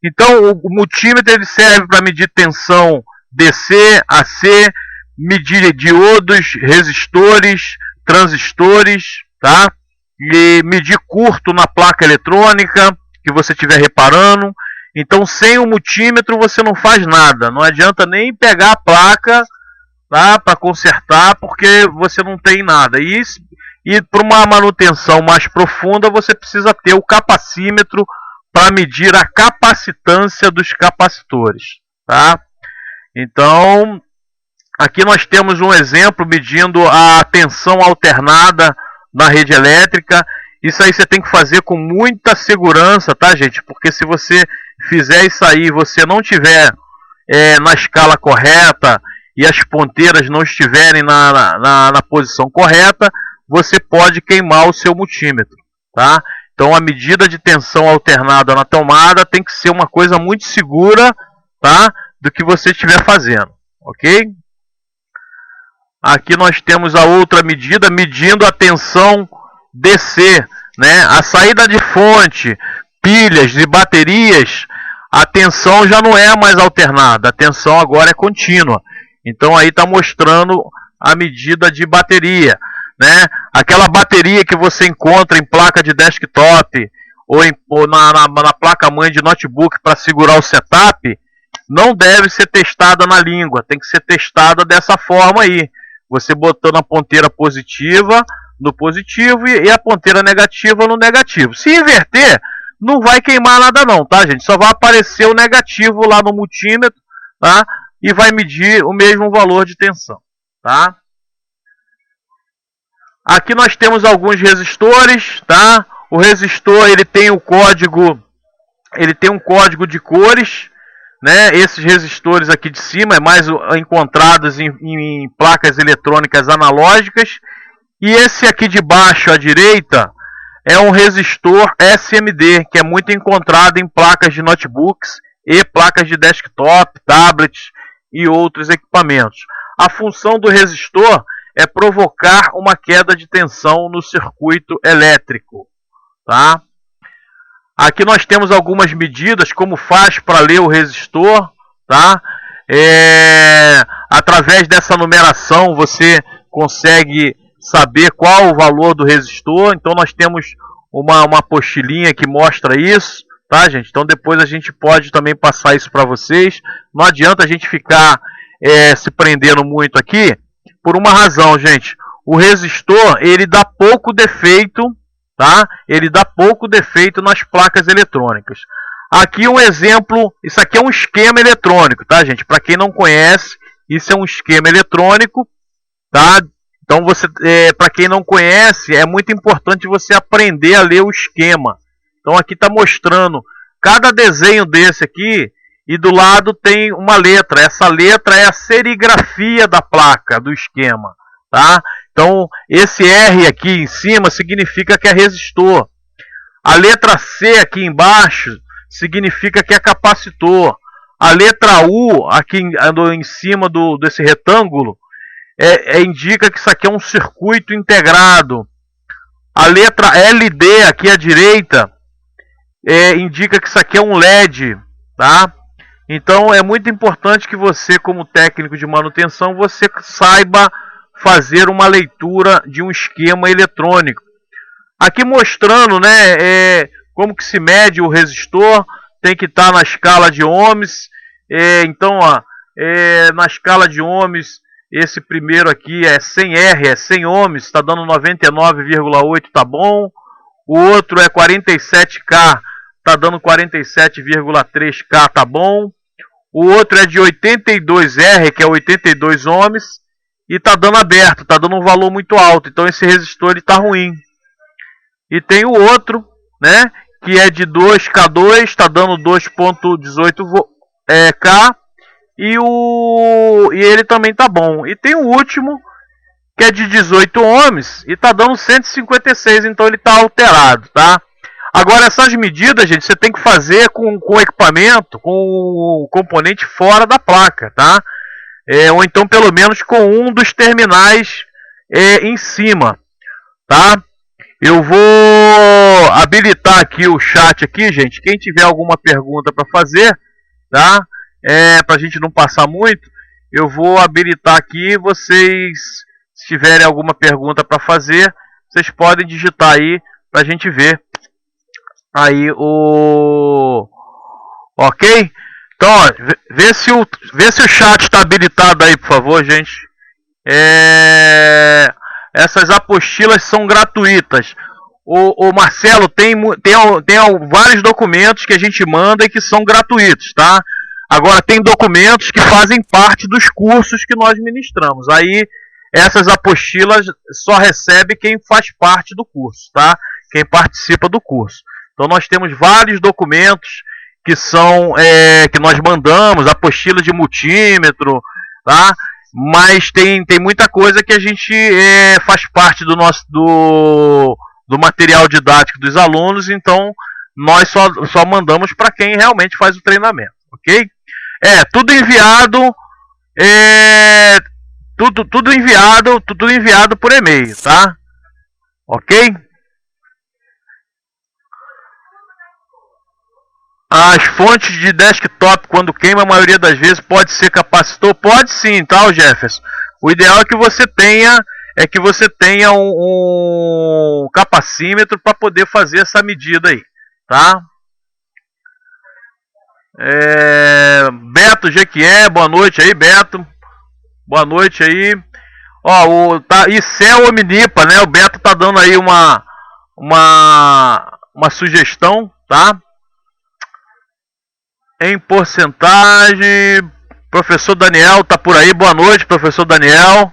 Então, o multímetro ele serve para medir tensão DC, AC, medir diodos, resistores, transistores, tá? E medir curto na placa eletrônica que você estiver reparando. Então, sem o multímetro você não faz nada. Não adianta nem pegar a placa, tá, para consertar, porque você não tem nada. E para uma manutenção mais profunda, você precisa ter o capacímetro para medir a capacitância dos capacitores, tá? Então, aqui nós temos um exemplo medindo a tensão alternada na rede elétrica. Isso aí você tem que fazer com muita segurança, tá, gente? Porque se você fizer isso aí e você não tiver na escala correta e as ponteiras não estiverem na posição correta, você pode queimar o seu multímetro, tá? Então a medida de tensão alternada na tomada tem que ser uma coisa muito segura, tá? Do que você estiver fazendo, ok? Aqui nós temos a outra medida, medindo a tensão DC, né? A saída de fonte, pilhas e baterias, a tensão já não é mais alternada, a tensão agora é contínua. Então aí está mostrando a medida de bateria, né? Aquela bateria que você encontra em placa de desktop ou na placa-mãe de notebook para segurar o setup, não deve ser testada na língua, tem que ser testada dessa forma aí. Você botando a ponteira positiva no positivo e a ponteira negativa no negativo. Se inverter, não vai queimar nada não, tá, gente? Só vai aparecer o negativo lá no multímetro, tá? E vai medir o mesmo valor de tensão, tá? Aqui nós temos alguns resistores, tá? O resistor ele tem um código de cores, né? Esses resistores aqui de cima é mais encontrados em placas eletrônicas analógicas, e esse aqui de baixo à direita é um resistor SMD, que é muito encontrado em placas de notebooks e placas de desktop, tablets e outros equipamentos. A função do resistor é provocar uma queda de tensão no circuito elétrico, tá? Aqui nós temos algumas medidas, como faz para ler o resistor, tá? Através dessa numeração você consegue saber qual o valor do resistor. Então nós temos uma apostilinha que mostra isso, tá, gente? Então depois a gente pode também passar isso para vocês. Não adianta a gente ficar se prendendo muito aqui, por uma razão, gente. O resistor ele dá pouco defeito, tá? Ele dá pouco defeito nas placas eletrônicas. Aqui um exemplo, isso aqui é um esquema eletrônico, tá, gente? Para quem não conhece, isso é um esquema eletrônico, tá? Então para quem não conhece, é muito importante você aprender a ler o esquema. Então aqui está mostrando cada desenho desse aqui e do lado tem uma letra. Essa letra é a serigrafia da placa do esquema, tá? Então esse R aqui em cima significa que é resistor. A letra C aqui embaixo significa que é capacitor. A letra U aqui em cima desse retângulo indica que isso aqui é um circuito integrado. A letra LD aqui à direita indica que isso aqui é um LED, tá? Então é muito importante que você, como técnico de manutenção, você saiba fazer uma leitura de um esquema eletrônico. Aqui mostrando, né, como que se mede o resistor, tem que estar na escala de ohms. Então, ó, na escala de ohms, esse primeiro aqui é 100R, é 100 ohms, está dando 99,8, tá bom. O outro é 47K, está dando 47,3K, tá bom. O outro é de 82R, que é 82 ohms, e está dando aberto, está dando um valor muito alto. Então esse resistor está ruim. E tem o outro, né, que é de 2K2, está dando 2,18K, e ele também está bom. E tem o último, que é de 18 ohms, e está dando 156, então ele está alterado, tá? Agora essas medidas, gente, você tem que fazer com o equipamento, com o componente fora da placa, tá? Ou então pelo menos com um dos terminais em cima, tá? Eu vou habilitar aqui o chat aqui, gente. Quem tiver alguma pergunta para fazer, tá? Para a gente não passar muito, eu vou habilitar aqui. Vocês, se tiverem alguma pergunta para fazer, vocês podem digitar aí para a gente ver aí o... Ok? Então, ó, vê se o chat está habilitado aí, por favor, gente. Essas apostilas são gratuitas. O Marcelo tem vários documentos que a gente manda e que são gratuitos, tá? Agora tem documentos que fazem parte dos cursos que nós ministramos. Aí essas apostilas só recebe quem faz parte do curso, tá? Quem participa do curso. Então nós temos vários documentos que são que nós mandamos, apostila de multímetro, tá? Mas tem muita coisa que a gente faz parte do nosso do material didático dos alunos, então nós só mandamos para quem realmente faz o treinamento, ok? Tudo enviado, tudo enviado por e-mail, tá? Ok? As fontes de desktop, quando queima, a maioria das vezes pode ser capacitor? Pode sim, tá, Jefferson? O ideal é que você tenha um capacímetro para poder fazer essa medida aí, tá? Beto Jequié, boa noite aí, Beto. Boa noite aí. Ó, Icel Omnipa, né? O Beto tá dando aí uma sugestão, tá? Em porcentagem, professor Daniel tá por aí, boa noite, professor Daniel.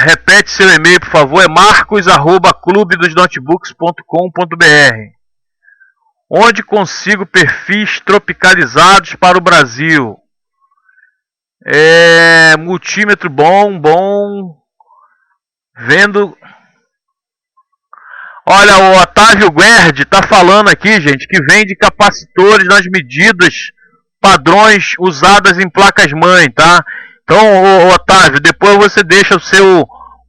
Repete seu e-mail, por favor, é marcos@clubedosnotebooks.com.br. Onde consigo perfis tropicalizados para o Brasil? Multímetro bom, vendo... Olha, o Otávio Guerdi está falando aqui, gente, que vende capacitores nas medidas padrões usadas em placas-mãe, tá? Então, Otávio, depois você deixa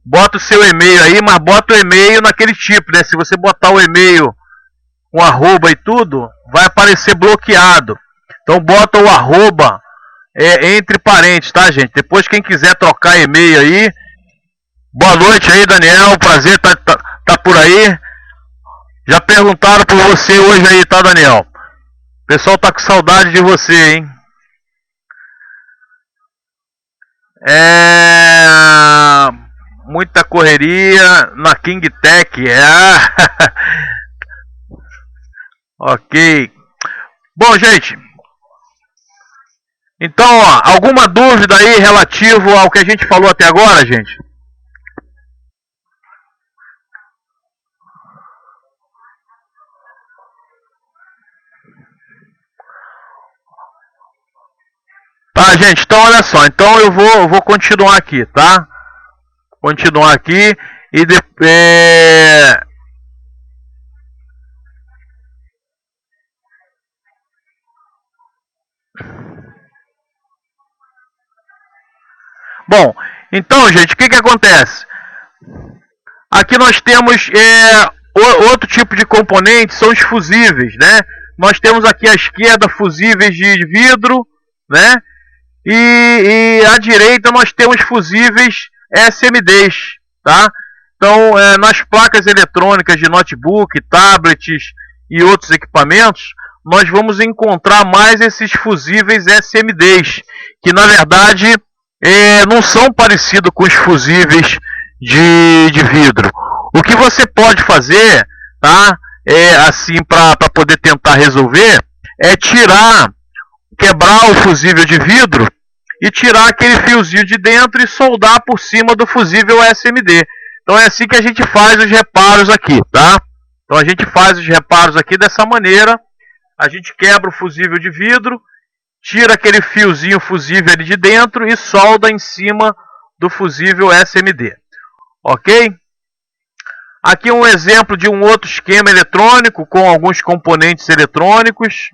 bota o seu e-mail aí, mas bota o e-mail naquele tipo, né? Se você botar o e-mail com arroba e tudo, vai aparecer bloqueado. Então, bota o arroba entre parênteses, tá, gente? Depois, quem quiser trocar e-mail aí, boa noite aí, Daniel, prazer tá por aí. Já perguntaram por você hoje aí, tá, Daniel? O pessoal tá com saudade de você, hein? Muita correria na King Tech. Ok. Bom, gente. Então, ó, alguma dúvida aí relativo ao que a gente falou até agora, gente? Tá, gente, então olha só, então eu vou continuar aqui, tá? Continuar aqui e Bom, então, gente, o que acontece? Aqui nós temos outro tipo de componentes, são os fusíveis, né? nós temos aqui à esquerda fusíveis de vidro, né? E à direita nós temos fusíveis SMDs, tá? Então, nas placas eletrônicas de notebook, tablets e outros equipamentos, nós vamos encontrar mais esses fusíveis SMDs, que na verdade não são parecidos com os fusíveis de vidro. O que você pode fazer, tá? Assim, para poder tentar resolver, é quebrar o fusível de vidro e tirar aquele fiozinho de dentro e soldar por cima do fusível SMD. Então é assim que a gente faz os reparos aqui, tá? Então a gente faz os reparos aqui dessa maneira. A gente quebra o fusível de vidro, tira aquele fiozinho fusível ali de dentro e solda em cima do fusível SMD. Ok? Aqui um exemplo de um outro esquema eletrônico com alguns componentes eletrônicos.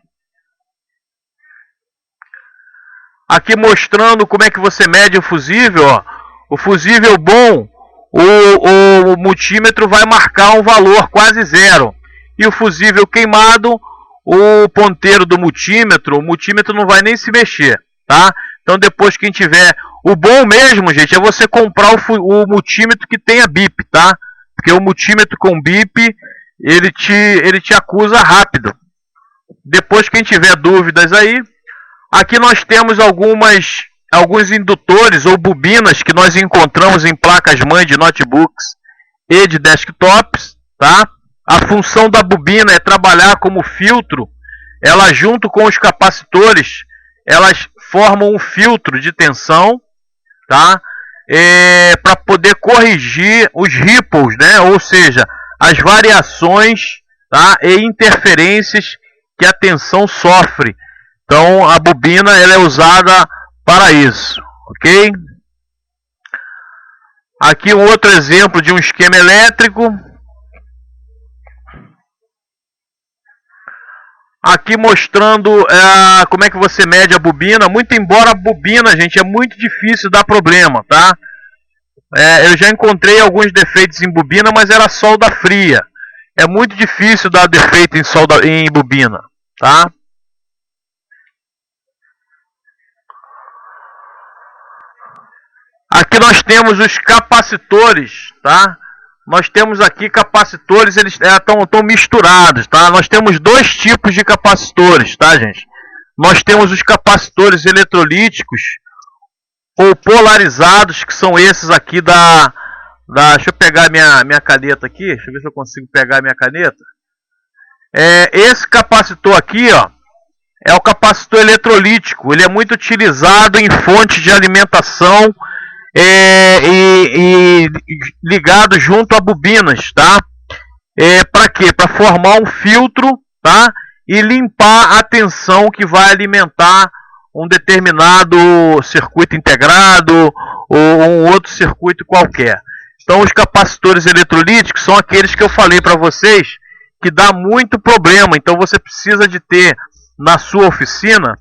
Aqui mostrando como é que você mede o fusível. Ó. O fusível bom, o multímetro vai marcar um valor quase zero. E o fusível queimado, o ponteiro do multímetro, o multímetro não vai nem se mexer, tá? Então depois quem tiver... O bom mesmo, gente, é você comprar o multímetro que tenha bip, tá? Porque o multímetro com bip, ele te acusa rápido. Depois quem tiver dúvidas aí, aqui nós temos alguns indutores ou bobinas que nós encontramos em placas-mãe de notebooks e de desktops, tá? A função da bobina é trabalhar como filtro. Ela, junto com os capacitores, elas formam um filtro de tensão, tá? Para poder corrigir os ripples, né? Ou seja, as variações, tá? E interferências que a tensão sofre. Então a bobina ela é usada para isso, ok? Aqui um outro exemplo de um esquema elétrico. Aqui mostrando como é que você mede a bobina. Muito embora a bobina, gente, é muito difícil dar problema, tá? Eu já encontrei alguns defeitos em bobina, mas era solda fria. É muito difícil dar defeito em bobina, tá? Aqui nós temos os capacitores, tá? Nós temos aqui capacitores, eles estão misturados, tá? Nós temos dois tipos de capacitores, tá, gente? Nós temos os capacitores eletrolíticos ou polarizados, que são esses aqui deixa eu pegar minha caneta aqui, deixa eu ver se eu consigo pegar minha caneta. Esse capacitor aqui, ó, é o capacitor eletrolítico. Ele é muito utilizado em fontes de alimentação e ligado junto a bobinas, tá? Para quê? Para formar um filtro, tá? E limpar a tensão que vai alimentar um determinado circuito integrado ou um outro circuito qualquer. Então os capacitores eletrolíticos são aqueles que eu falei para vocês que dá muito problema. Então você precisa de ter na sua oficina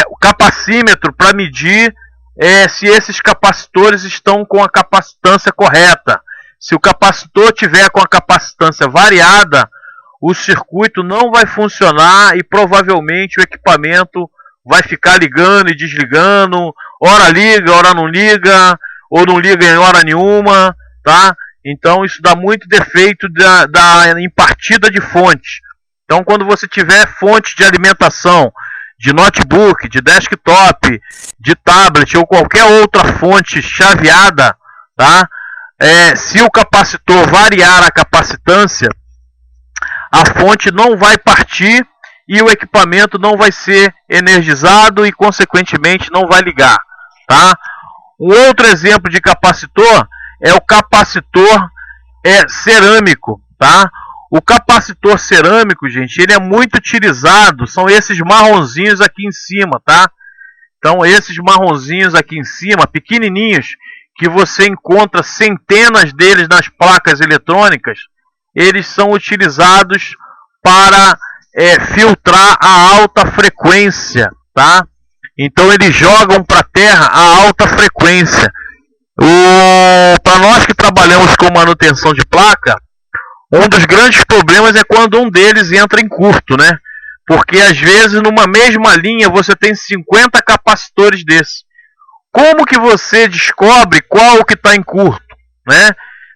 o capacímetro para medir se esses capacitores estão com a capacitância correta. Se o capacitor tiver com a capacitância variada, o circuito não vai funcionar e provavelmente o equipamento vai ficar ligando e desligando, hora liga, hora não liga, ou não liga em hora nenhuma, tá? Então isso dá muito defeito em partida de fonte. Então quando você tiver fonte de alimentação de notebook, de desktop, de tablet ou qualquer outra fonte chaveada, tá? Se o capacitor variar a capacitância, a fonte não vai partir e o equipamento não vai ser energizado e consequentemente não vai ligar, tá? Um outro exemplo de capacitor é o capacitor cerâmico, tá? O capacitor cerâmico, gente, ele é muito utilizado, são esses marronzinhos aqui em cima, tá? Então esses marronzinhos aqui em cima, pequenininhos, que você encontra centenas deles nas placas eletrônicas, eles são utilizados para filtrar a alta frequência, tá? Então eles jogam para a terra a alta frequência. Para nós que trabalhamos com manutenção de placa, um dos grandes problemas é quando um deles entra em curto, né? Porque às vezes numa mesma linha você tem 50 capacitores desses. Como que você descobre qual que está em curto, né?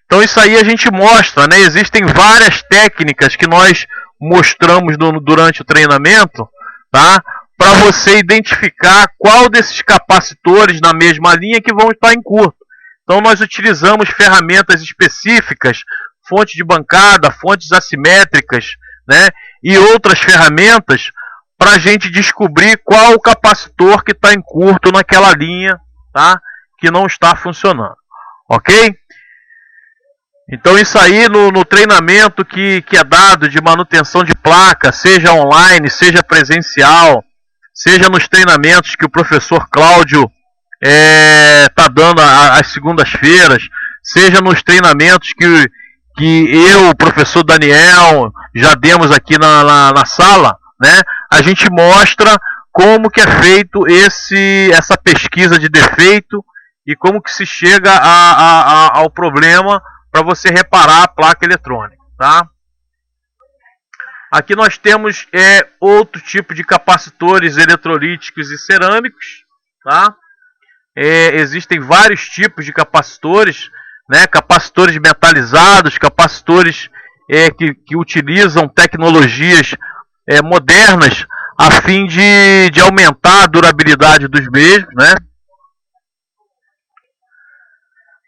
Então isso aí a gente mostra, né? Existem várias técnicas que nós mostramos durante o treinamento, tá? Para você identificar qual desses capacitores na mesma linha que vão estar em curto. Então nós utilizamos ferramentas específicas, fonte de bancada, fontes assimétricas, né? E outras ferramentas para a gente descobrir qual o capacitor que está em curto naquela linha, tá? Que não está funcionando, ok? Então isso aí no treinamento que é dado de manutenção de placa, seja online, seja presencial, seja nos treinamentos que o professor Cláudio está dando às segundas-feiras, seja nos treinamentos que eu, o professor Daniel, já demos aqui na sala, né? A gente mostra como que é feito essa pesquisa de defeito e como que se chega ao problema para você reparar a placa eletrônica, tá? Aqui nós temos outro tipo de capacitores eletrolíticos e cerâmicos, tá? Existem vários tipos de capacitores, né? Capacitores metalizados, capacitores que utilizam tecnologias modernas a fim de aumentar a durabilidade dos mesmos, né?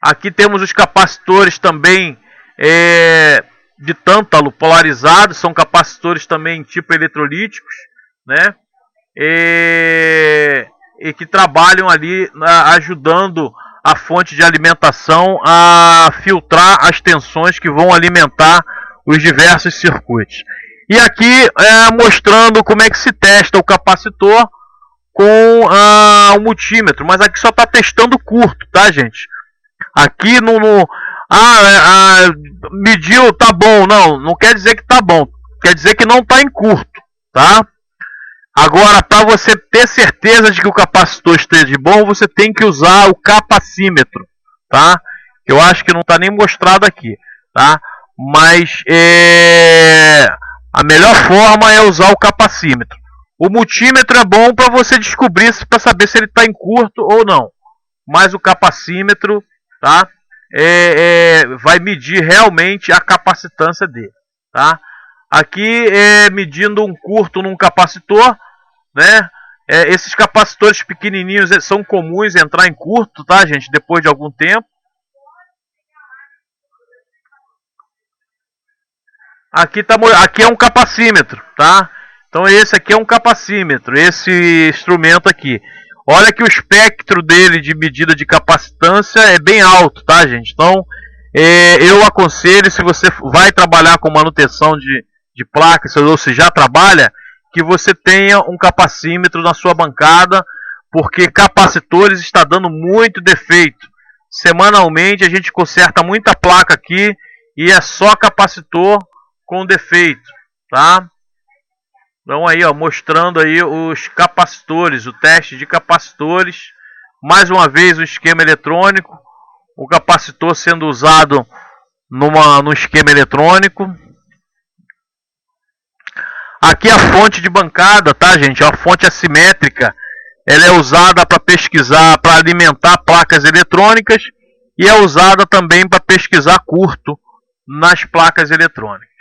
Aqui temos os capacitores também de tântalo polarizados, são capacitores também tipo eletrolíticos, né? E que trabalham ali ajudando a fonte de alimentação a filtrar as tensões que vão alimentar os diversos circuitos. E aqui mostrando como é que se testa o capacitor com o multímetro, mas aqui só está testando curto, tá, gente? Aqui mediu, tá bom, não quer dizer que tá bom, quer dizer que não está em curto, tá? Agora, para você ter certeza de que o capacitor esteja bom, você tem que usar o capacímetro, tá? Eu acho que não está nem mostrado aqui, tá? Mas a melhor forma é usar o capacímetro. O multímetro é bom para você descobrir, para saber se ele está em curto ou não. Mas o capacímetro, tá? Vai medir realmente a capacitância dele, tá? Aqui medindo um curto num capacitor, né? Esses capacitores pequenininhos são comuns entrar em curto, tá, gente? Depois de algum tempo. Aqui é um capacímetro, tá? Então esse aqui é um capacímetro, esse instrumento aqui. Olha que o espectro dele de medida de capacitância é bem alto, tá, gente? Então eu aconselho, se você vai trabalhar com manutenção de placas, ou se já trabalha, que você tenha um capacímetro na sua bancada, porque capacitores está dando muito defeito. Semanalmente a gente conserta muita placa aqui e é só capacitor com defeito, tá? Então aí, ó, mostrando aí os capacitores, o teste de capacitores. Mais uma vez o esquema eletrônico, o capacitor sendo usado no esquema eletrônico. Aqui a fonte de bancada, tá, gente? A fonte assimétrica, ela é usada para pesquisar, para alimentar placas eletrônicas e é usada também para pesquisar curto nas placas eletrônicas.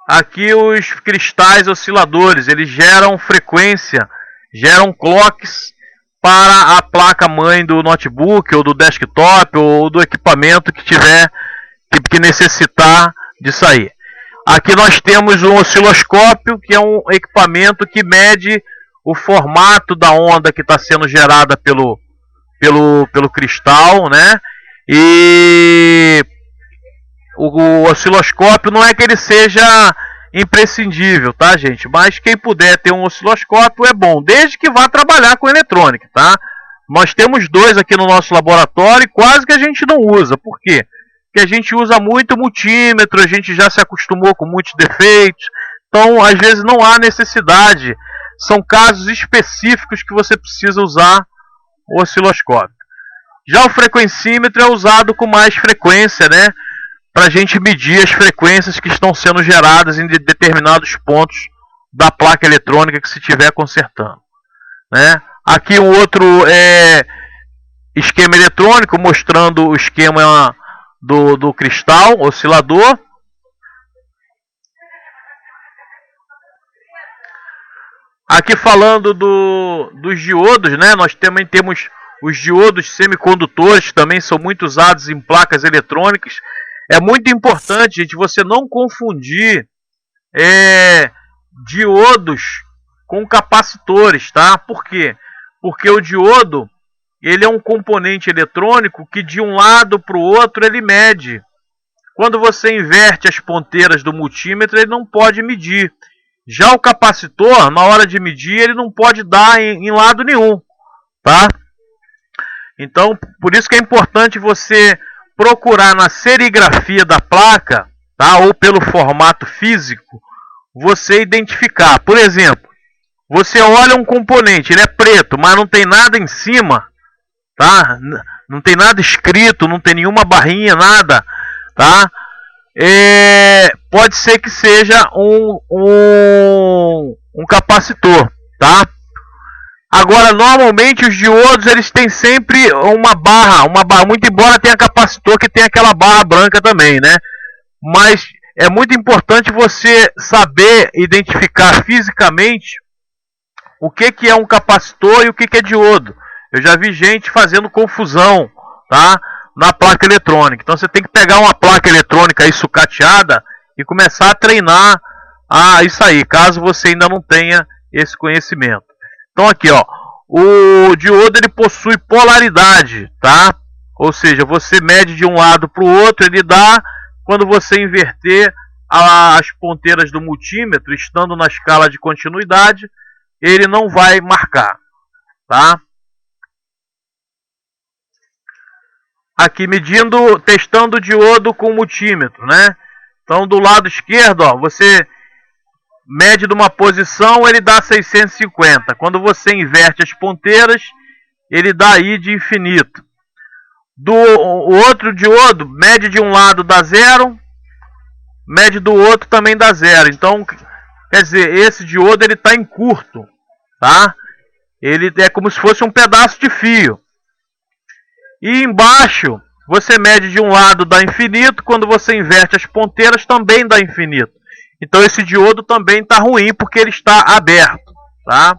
Aqui os cristais osciladores, eles geram frequência, geram clocks para a placa mãe do notebook ou do desktop ou do equipamento que tiver que necessitar de sair. Aqui nós temos um osciloscópio, que é um equipamento que mede o formato da onda que está sendo gerada pelo cristal, né? E o osciloscópio não é que ele seja imprescindível, tá, gente? Mas quem puder ter um osciloscópio é bom, desde que vá trabalhar com eletrônica, tá? Nós temos dois aqui no nosso laboratório e quase que a gente não usa. Por quê? Porque a gente usa muito multímetro, a gente já se acostumou com muitos defeitos, então às vezes não há necessidade. São casos específicos que você precisa usar o osciloscópio. Já o frequencímetro é usado com mais frequência, né? para a gente medir as frequências que estão sendo geradas em determinados pontos da placa eletrônica que se estiver consertando, né? Aqui um outro esquema eletrônico mostrando o esquema do cristal oscilador. Aqui falando dos diodos, né? Nós também temos os diodos semicondutores, que também são muito usados em placas eletrônicas. É muito importante, gente, você não confundir diodos com capacitores, tá? Por quê? Porque o diodo, ele é um componente eletrônico que de um lado para o outro ele mede. Quando você inverte as ponteiras do multímetro, ele não pode medir. Já o capacitor, na hora de medir, ele não pode dar em lado nenhum, tá? Então, por isso que é importante você procurar na serigrafia da placa, tá? Ou pelo formato físico, você identificar. Por exemplo, você olha um componente, ele é preto, mas não tem nada em cima, tá? Não tem nada escrito, não tem nenhuma barrinha, nada, tá? Pode ser que seja um capacitor, tá? Agora, normalmente os diodos eles têm sempre uma barra, muito embora tenha capacitor que tem aquela barra branca também, né? Mas é muito importante você saber identificar fisicamente o que é um capacitor e o que é diodo. Eu já vi gente fazendo confusão, tá? Na placa eletrônica. Então você tem que pegar uma placa eletrônica aí sucateada e começar a treinar isso aí, caso você ainda não tenha esse conhecimento. Então aqui, ó, o diodo ele possui polaridade, tá? Ou seja, você mede de um lado para o outro, ele dá. Quando você inverter as ponteiras do multímetro, estando na escala de continuidade, ele não vai marcar, tá? Aqui medindo, testando o diodo com o multímetro, né? Então do lado esquerdo, ó, você mede de uma posição, ele dá 650. Quando você inverte as ponteiras, ele dá I de infinito. O outro diodo, mede de um lado dá 0, mede do outro também dá 0. Então, quer dizer, esse diodo ele está em curto, tá? Ele é como se fosse um pedaço de fio. E embaixo, você mede de um lado dá infinito, quando você inverte as ponteiras também dá infinito. Então esse diodo também está ruim porque ele está aberto, tá?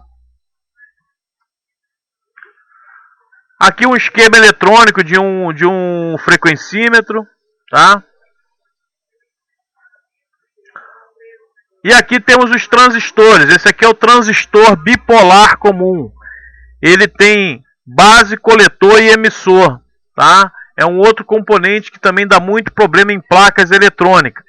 Aqui um esquema eletrônico de um frequencímetro, tá? E aqui temos os transistores. Esse aqui é o transistor bipolar comum. Ele tem base, coletor e emissor, tá? É um outro componente que também dá muito problema em placas eletrônicas,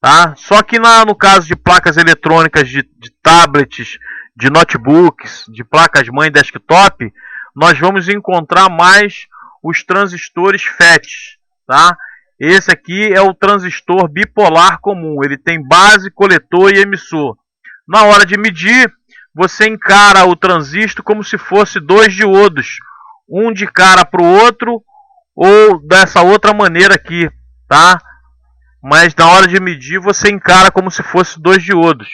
tá? Só que no caso de placas eletrônicas de tablets, de notebooks, de placas-mãe desktop, nós vamos encontrar mais os transistores FET, tá? Esse aqui é o transistor bipolar comum. Ele tem base, coletor e emissor. Na hora de medir, você encara o transistor como se fosse dois diodos, um de cara para o outro, ou dessa outra maneira aqui, tá? Mas na hora de medir, você encara como se fosse dois diodos.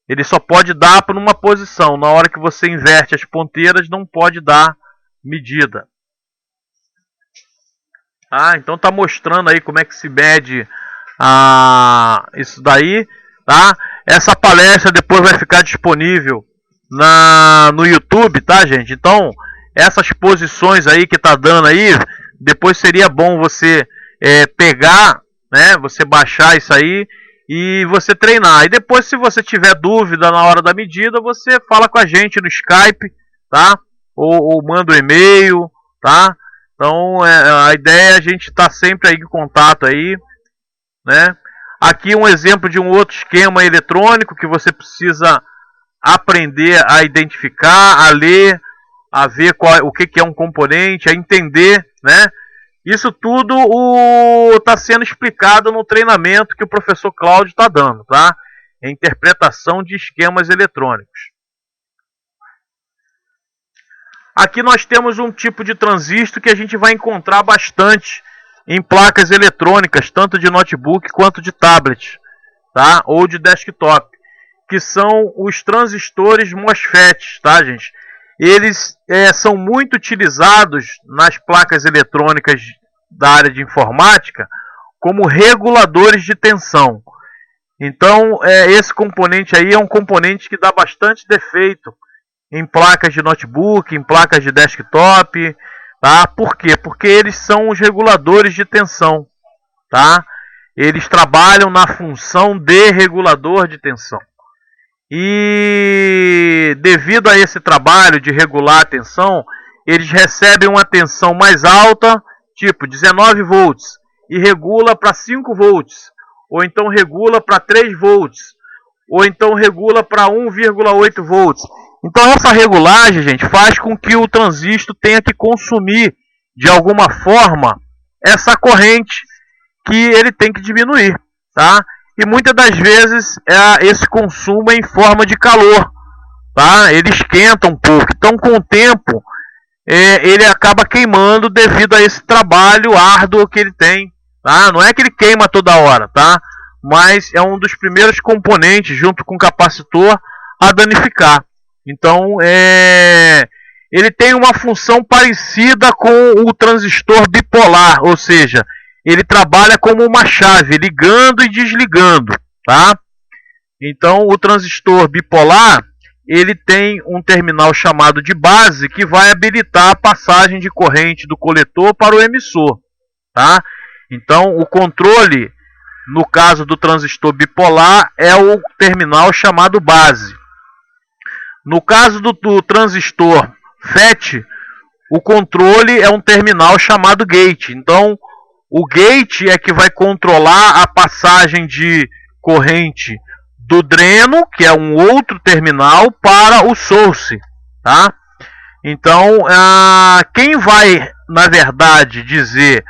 Ele só pode dar para uma posição. Na hora que você inverte as ponteiras, não pode dar medida. Então tá mostrando aí como é que se mede isso daí, tá? Essa palestra depois vai ficar disponível no YouTube, tá, gente? Então, essas posições aí que tá dando aí, depois seria bom você pegar, né? Você baixar isso aí e você treinar. E depois, se você tiver dúvida na hora da medida, você fala com a gente no Skype, tá? Ou manda um e-mail, tá? Então, a ideia é a gente estar sempre aí em contato aí, né? Aqui um exemplo de um outro esquema eletrônico que você precisa aprender a identificar, a ler, a ver o que é um componente, a entender, né? Isso tudo está sendo explicado no treinamento que o professor Cláudio está dando, tá? É interpretação de esquemas eletrônicos. Aqui nós temos um tipo de transistor que a gente vai encontrar bastante em placas eletrônicas, tanto de notebook quanto de tablet, tá? Ou de desktop, que são os transistores MOSFET, tá, gente? Eles são muito utilizados nas placas eletrônicas da área de informática como reguladores de tensão. Então, esse componente aí é um componente que dá bastante defeito em placas de notebook, em placas de desktop, tá? Por quê? Porque eles são os reguladores de tensão, tá? Eles trabalham na função de regulador de tensão. E devido a esse trabalho de regular a tensão, eles recebem uma tensão mais alta, tipo 19 volts, e regula para 5 volts, ou então regula para 3 volts, ou então regula para 1,8 volts. Então essa regulagem, gente, faz com que o transistor tenha que consumir de alguma forma essa corrente que ele tem que diminuir, tá? E muitas das vezes esse consumo é em forma de calor, tá? Ele esquenta um pouco. Então, com o tempo, ele acaba queimando devido a esse trabalho árduo que ele tem, tá? Não é que ele queima toda hora, tá? Mas é um dos primeiros componentes, junto com o capacitor, a danificar. Então, ele tem uma função parecida com o transistor bipolar, ou seja, ele trabalha como uma chave, ligando e desligando, tá? Então, o transistor bipolar, ele tem um terminal chamado de base que vai habilitar a passagem de corrente do coletor para o emissor, tá? Então, o controle, no caso do transistor bipolar, é o terminal chamado base. No caso do transistor FET, o controle é um terminal chamado gate. Então, o gate é que vai controlar a passagem de corrente do dreno, que é um outro terminal, para o source, tá? Então, quem vai, na verdade, dizer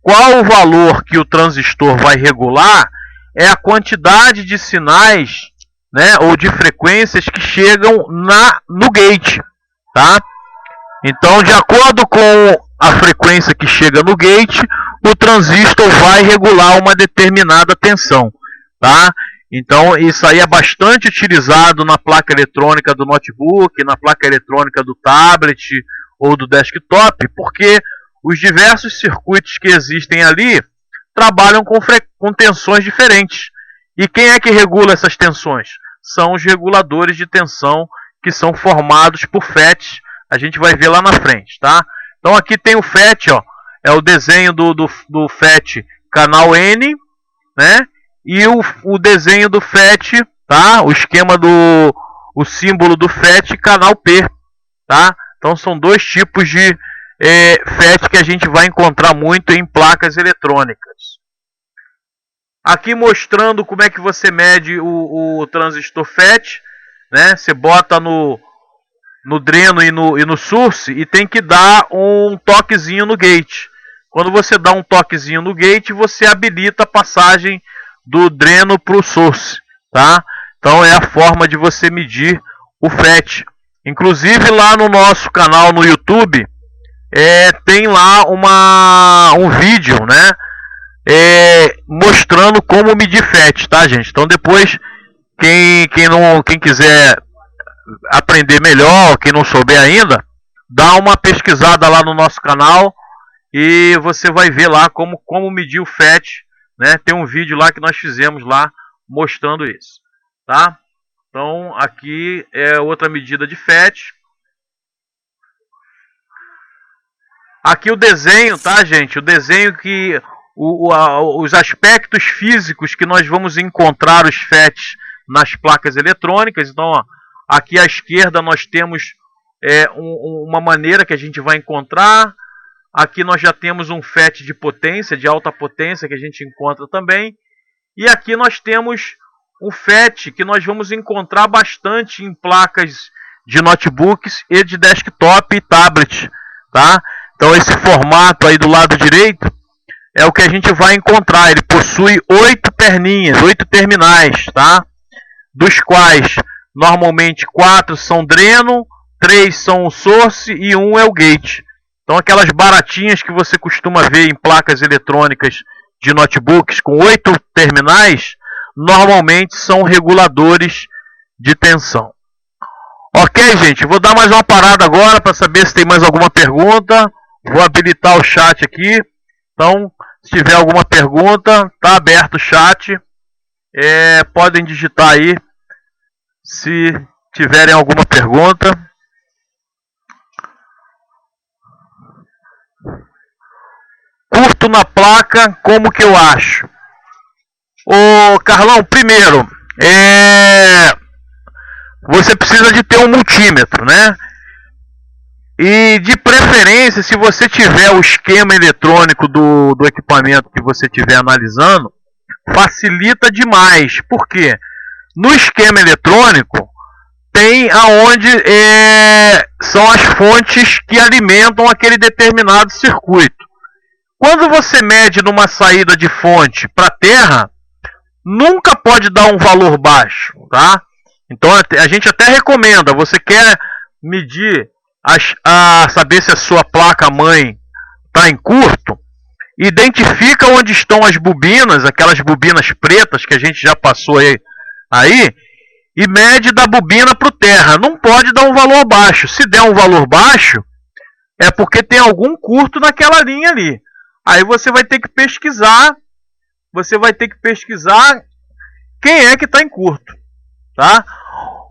qual o valor que o transistor vai regular é a quantidade de sinais, né, ou de frequências que chegam no gate, tá? Então, de acordo com a frequência que chega no gate, o transistor vai regular uma determinada tensão, tá? Então, isso aí é bastante utilizado na placa eletrônica do notebook, na placa eletrônica do tablet ou do desktop, porque os diversos circuitos que existem ali trabalham com tensões diferentes. E quem é que regula essas tensões? São os reguladores de tensão que são formados por FETs. A gente vai ver lá na frente, tá? Então aqui tem o FET, ó, é o desenho do FET canal N, né? E o desenho do FET, tá? O esquema o símbolo do FET canal P, tá? Então são dois tipos de FET que a gente vai encontrar muito em placas eletrônicas. Aqui mostrando como é que você mede o transistor FET, né? Você bota no dreno e no source e tem que dar um toquezinho no gate. Quando você dá um toquezinho no gate, você habilita a passagem do dreno para o source, tá? Então é a forma de você medir o FET. Inclusive lá no nosso canal no YouTube tem lá um vídeo, né? Mostrando como medir FET, tá, gente? Então depois quem quiser aprender melhor, quem não souber ainda, dá uma pesquisada lá no nosso canal e você vai ver lá como medir o FET, né? Tem um vídeo lá que nós fizemos lá mostrando isso, tá? Então aqui é outra medida de FET. Aqui o desenho, tá, gente? O desenho que os aspectos físicos que nós vamos encontrar os FETs nas placas eletrônicas. Então, ó, aqui à esquerda nós temos uma maneira que a gente vai encontrar. Aqui nós já temos um FET de potência, de alta potência, que a gente encontra também. E aqui nós temos um FET que nós vamos encontrar bastante em placas de notebooks e de desktop e tablet, tá? Então esse formato aí do lado direito é o que a gente vai encontrar. Ele possui 8 perninhas, 8 terminais, tá? Dos quais normalmente 4 são dreno, 3 são o source e 1 é o gate, Então aquelas baratinhas que você costuma ver em placas eletrônicas de notebooks com 8 terminais, normalmente são reguladores de tensão. Ok, gente, vou dar mais uma parada agora para saber se tem mais alguma pergunta. Vou habilitar o chat aqui. Então, se tiver alguma pergunta, tá aberto o chat. Podem digitar aí se tiverem alguma pergunta. Curto na placa, como que eu acho? Ô, Carlão, primeiro, você precisa de ter um multímetro, né? E de preferência, se você tiver o esquema eletrônico do equipamento que você estiver analisando, facilita demais. Por quê? No esquema eletrônico, tem aonde são as fontes que alimentam aquele determinado circuito. Quando você mede numa saída de fonte para terra, nunca pode dar um valor baixo, tá? Então a gente até recomenda, você quer medir, saber se a sua placa-mãe está em curto, identifica onde estão as bobinas, aquelas bobinas pretas que a gente já passou aí e mede da bobina para o terra. Não pode dar um valor baixo. Se der um valor baixo, é porque tem algum curto naquela linha ali. Aí você vai ter que pesquisar, quem é que está em curto, tá?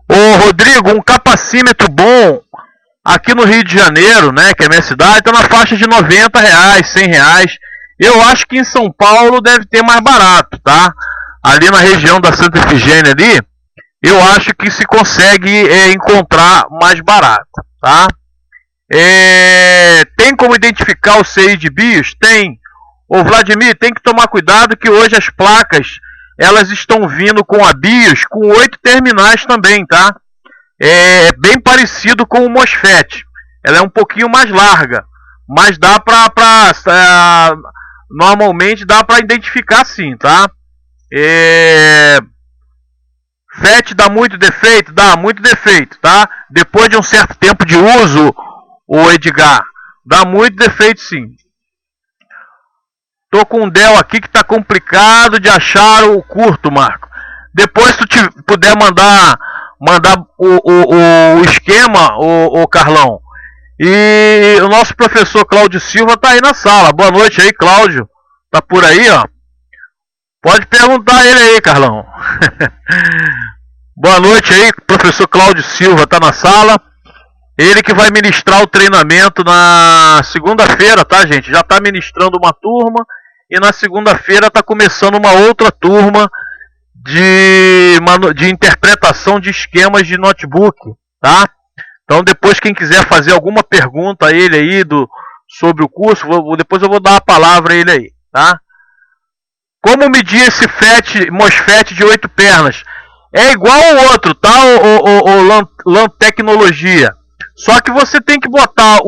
Ô Rodrigo, um capacímetro bom aqui no Rio de Janeiro, né, que é a minha cidade, está na faixa de R$90, R$100. Eu acho que em São Paulo deve ter mais barato, tá? Ali na região da Santa Efigênia ali, eu acho que se consegue encontrar mais barato, tá? Tem como identificar o CI de BIOS? Tem. Ô Vladimir, tem que tomar cuidado que hoje as placas, elas estão vindo com a BIOS com 8 terminais também, tá? É bem parecido com o MOSFET. Ela é um pouquinho mais larga, mas dá normalmente dá para identificar sim, tá? FET dá muito defeito? Dá muito defeito, tá? Depois de um certo tempo de uso, o Edgar, dá muito defeito sim. Tô com um Dell aqui que tá complicado de achar o curto, Marco. Depois se tu puder mandar o esquema, o Carlão. E o nosso professor Cláudio Silva tá aí na sala. Boa noite aí, Cláudio. Tá por aí, ó. Pode perguntar a ele aí, Carlão. Boa noite aí, professor Cláudio Silva tá na sala. Ele que vai ministrar o treinamento na segunda-feira, tá, gente? Já tá ministrando uma turma e na segunda-feira tá começando uma outra turma de interpretação de esquemas de notebook, tá? Então depois quem quiser fazer alguma pergunta a ele aí sobre o curso, depois eu vou dar a palavra a ele aí, tá? Como medir esse MOSFET de 8 pernas? É igual ao outro, tá? O LAN Tecnologia. Só que você tem que botar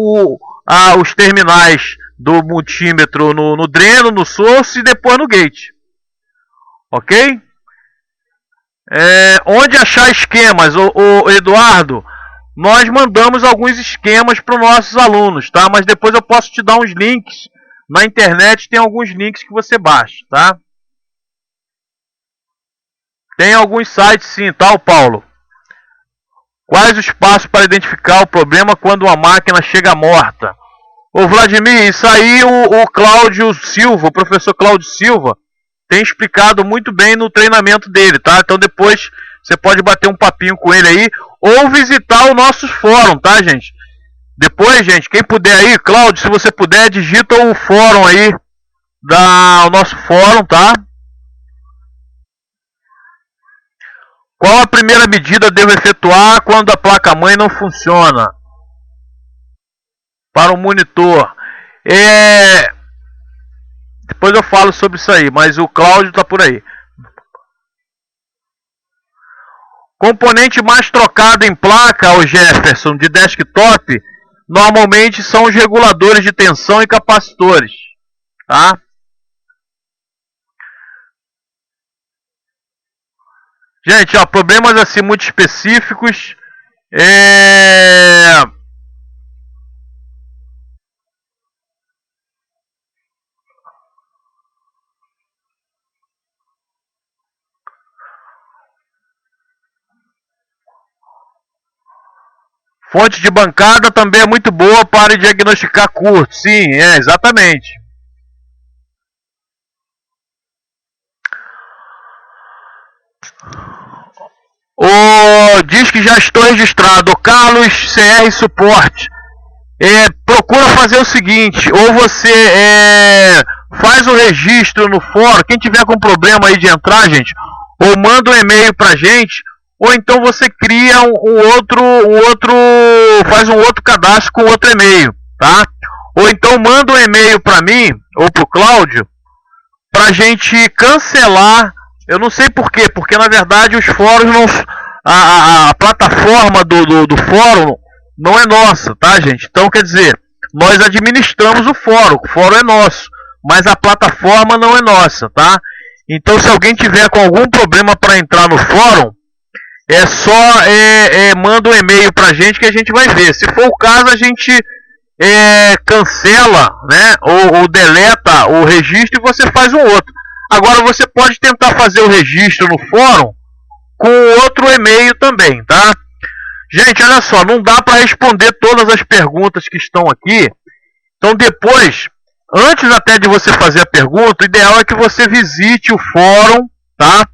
os terminais do multímetro no dreno, no source e depois no gate. Ok? Onde achar esquemas? O Eduardo, nós mandamos alguns esquemas para os nossos alunos, tá? Mas depois eu posso te dar uns links. Na internet tem alguns links que você baixa, tá? Tem alguns sites sim, tá, Paulo? Quais os passos para identificar o problema quando uma máquina chega morta? Ô Vladimir, isso aí o Cláudio Silva, o professor Cláudio Silva, tem explicado muito bem no treinamento dele, tá? Então depois você pode bater um papinho com ele aí, ou visitar o nosso fórum, tá, gente? Depois, gente, quem puder aí, Cláudio, se você puder, digita o fórum aí, o nosso fórum, tá? Qual a primeira medida devo efetuar quando a placa-mãe não funciona? Para o monitor. Depois eu falo sobre isso aí, mas o Cláudio está por aí. Componente mais trocado em placa, o Jefferson, de desktop, normalmente são os reguladores de tensão e capacitores, tá? Gente, ó, problemas assim muito específicos. Fonte de bancada também é muito boa para diagnosticar curto. Sim, exatamente. Diz que já estou registrado. Carlos CR Suporte. Procura fazer o seguinte: ou você faz o registro no fórum. Quem tiver com problema aí de entrar, gente, ou manda um e-mail pra gente, ou então você cria faz um outro cadastro com outro e-mail, tá? Ou então manda um e-mail para mim ou pro Cláudio pra gente cancelar. Eu não sei por quê, porque na verdade os fóruns não, a plataforma do fórum não é nossa, tá, gente? Então quer dizer, nós administramos o fórum é nosso, mas a plataforma não é nossa, tá? Então se alguém tiver com algum problema para entrar no fórum, é só manda um e-mail pra gente que a gente vai ver. Se for o caso, a gente cancela, né, ou deleta o registro e você faz um outro. Agora você pode tentar fazer o registro no fórum com outro e-mail também, tá? Gente, olha só, não dá para responder todas as perguntas que estão aqui. Então depois, antes até de você fazer a pergunta, o ideal é que você visite o fórum, tá?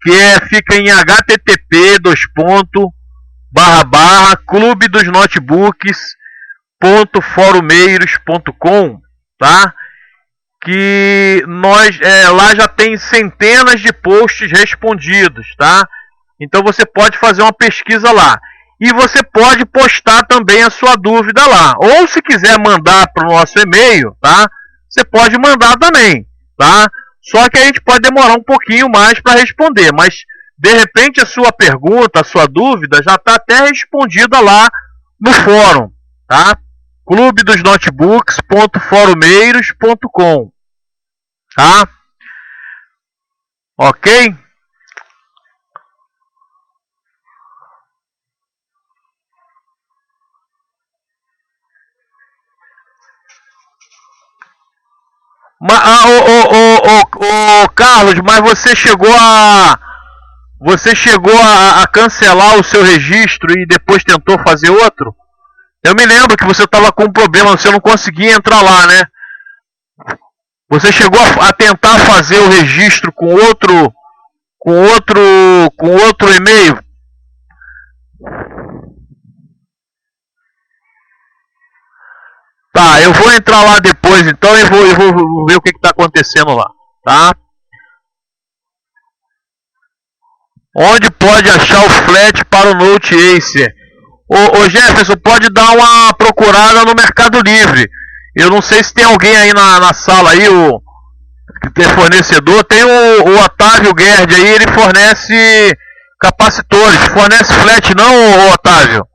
Que fica em http://clubedosnotebooks.forumeiros.com, tá? Que nós lá já tem centenas de posts respondidos, tá? Então você pode fazer uma pesquisa lá. E você pode postar também a sua dúvida lá. Ou se quiser mandar para o nosso e-mail, tá? Você pode mandar também, tá? Só que a gente pode demorar um pouquinho mais para responder, mas de repente a sua pergunta, a sua dúvida já está até respondida lá no fórum, tá? clubedosnotebooks.forumeiros.com, tá? Ok? Carlos, mas você chegou a cancelar o seu registro e depois tentou fazer outro? Eu me lembro que você estava com um problema, você não conseguia entrar lá, né? Você chegou a tentar fazer o registro com outro e-mail? Tá, eu vou entrar lá depois, então eu vou ver o que está acontecendo lá, tá? Onde pode achar o flat para o Note Acer? Ô Jefferson, pode dar uma procurada no Mercado Livre. Eu não sei se tem alguém aí na sala aí, que tem fornecedor. Tem o Otávio Gerd aí, ele fornece capacitores. Fornece flat não, Otávio?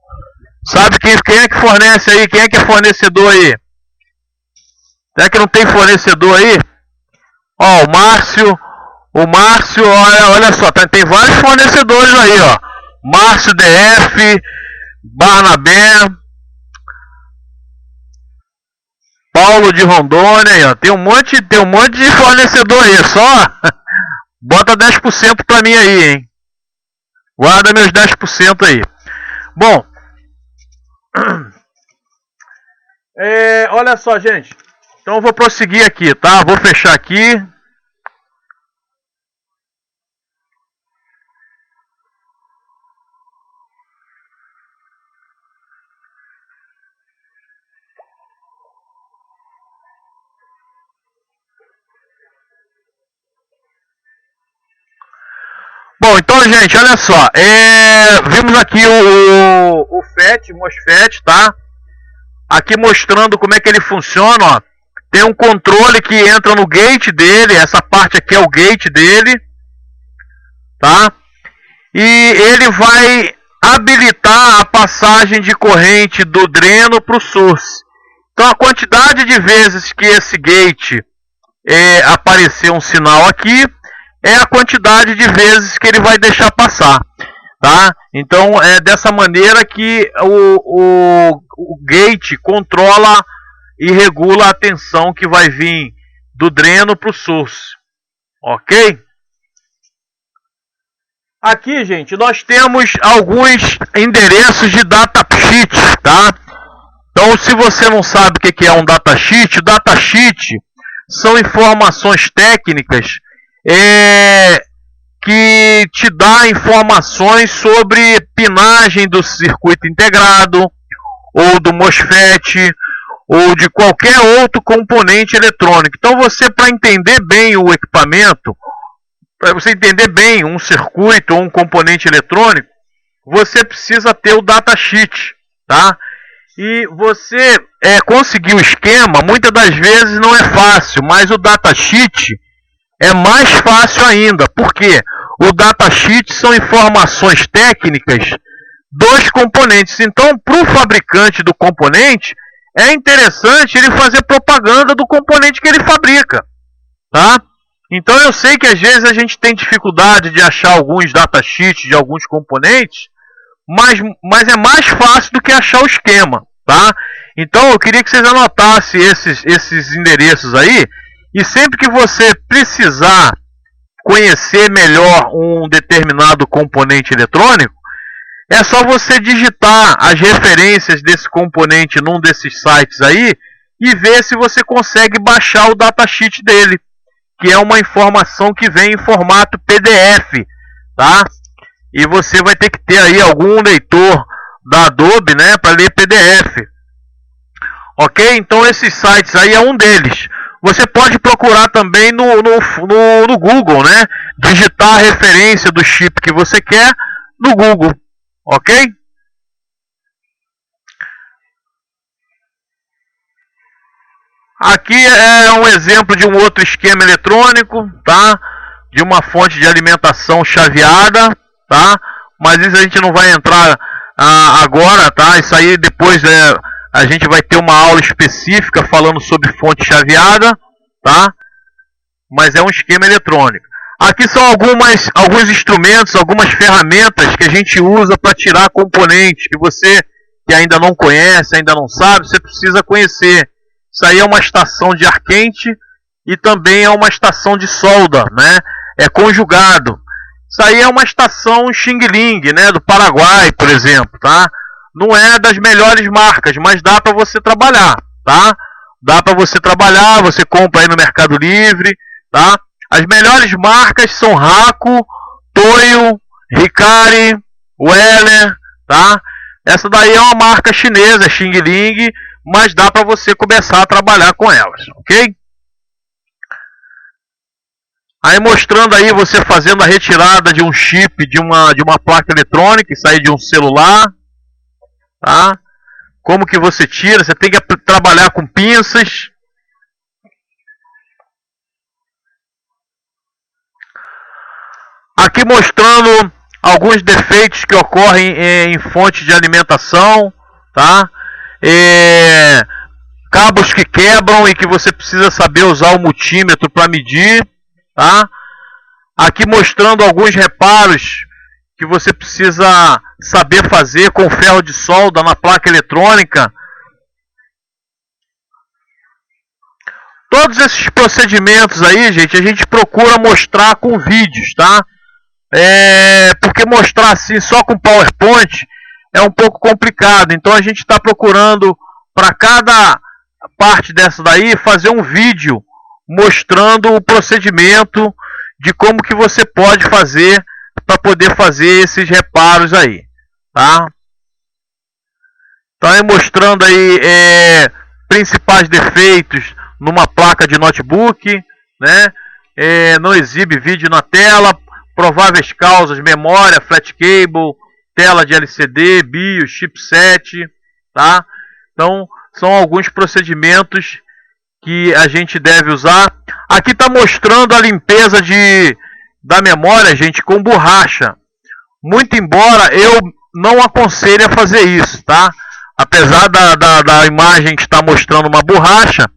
Sabe quem é que fornece aí? Quem é que é fornecedor aí? Será que não tem fornecedor aí? Ó, o Márcio, olha só, tem vários fornecedores aí, ó. Márcio DF, Barnabé, Paulo de Rondônia, aí, ó. Tem um monte de fornecedor aí, só bota 10% pra mim aí, hein? Guarda meus 10% aí. Bom, olha só, gente. Então eu vou prosseguir aqui, tá? Vou fechar aqui. Bom, então, gente, olha só. Vimos aqui o MOSFET, tá? Aqui mostrando como é que ele funciona, ó. Tem um controle que entra no gate dele. Essa parte aqui é o gate dele, tá? E ele vai habilitar a passagem de corrente do dreno para o source. Então, a quantidade de vezes que esse gate aparecer um sinal aqui é a quantidade de vezes que ele vai deixar passar, tá? Então é dessa maneira que o gate controla e regula a tensão que vai vir do dreno para o source, ok? Aqui, gente, nós temos alguns endereços de datasheet, tá? Então, se você não sabe o que é um datasheet, o datasheet são informações técnicas que te dá informações sobre pinagem do circuito integrado, ou do MOSFET, ou de qualquer outro componente eletrônico. Então, você, para entender bem o equipamento, para você entender bem um circuito ou um componente eletrônico, você precisa ter o datasheet, tá? E você conseguir o esquema, muitas das vezes não é fácil, mas o datasheet é mais fácil ainda. Por quê? O datasheet são informações técnicas dos componentes. Então, para o fabricante do componente, é interessante ele fazer propaganda do componente que ele fabrica, tá? Então eu sei que às vezes a gente tem dificuldade de achar alguns datasheets de alguns componentes, mas é mais fácil do que achar o esquema, tá? Então eu queria que vocês anotassem esses endereços aí, e sempre que você precisar conhecer melhor um determinado componente eletrônico, é só você digitar as referências desse componente num desses sites aí e ver se você consegue baixar o datasheet dele, que é uma informação que vem em formato PDF, tá? E você vai ter que ter aí algum leitor da Adobe, né, para ler PDF. Ok? Então esses sites aí é um deles. Você pode procurar também no Google, né? Digitar a referência do chip que você quer no Google. Ok? Aqui é um exemplo de um outro esquema eletrônico, tá? De uma fonte de alimentação chaveada, tá? Mas isso a gente não vai entrar agora, tá? Isso aí depois a gente vai ter uma aula específica falando sobre fonte chaveada, tá? Mas é um esquema eletrônico. Aqui são alguns instrumentos, algumas ferramentas que a gente usa para tirar componentes que você que ainda não conhece, ainda não sabe, você precisa conhecer. Isso aí é uma estação de ar quente e também é uma estação de solda, né? É conjugado. Isso aí é uma estação Xing Ling, né? Do Paraguai, por exemplo, tá? Não é das melhores marcas, mas dá para você trabalhar, tá? Dá para você trabalhar, você compra aí no Mercado Livre, tá? As melhores marcas são Raco, Toyo, Hikari, Weller, tá? Essa daí é uma marca chinesa, Xing Ling, mas dá para você começar a trabalhar com elas, ok? Aí mostrando aí você fazendo a retirada de um chip de uma placa eletrônica, isso aí de um celular, tá? Como que você tira? Você tem que trabalhar com pinças. Aqui mostrando alguns defeitos que ocorrem em fontes de alimentação, tá? Cabos que quebram e que você precisa saber usar o multímetro para medir, tá? Aqui mostrando alguns reparos que você precisa saber fazer com ferro de solda na placa eletrônica. Todos esses procedimentos aí, gente, a gente procura mostrar com vídeos, tá? Porque mostrar assim só com PowerPoint é um pouco complicado. Então a gente está procurando para cada parte dessa daí fazer um vídeo mostrando o procedimento de como que você pode fazer para poder fazer esses reparos aí, tá? Então aí mostrando aí principais defeitos numa placa de notebook, né? Não exibe vídeo na tela, prováveis causas, memória, flat cable, tela de LCD, BIOS, chipset, tá? Então são alguns procedimentos que a gente deve usar. Aqui está mostrando a limpeza da memória, gente, com borracha. Muito embora eu não aconselhe a fazer isso, tá? Apesar da imagem que está mostrando uma borracha.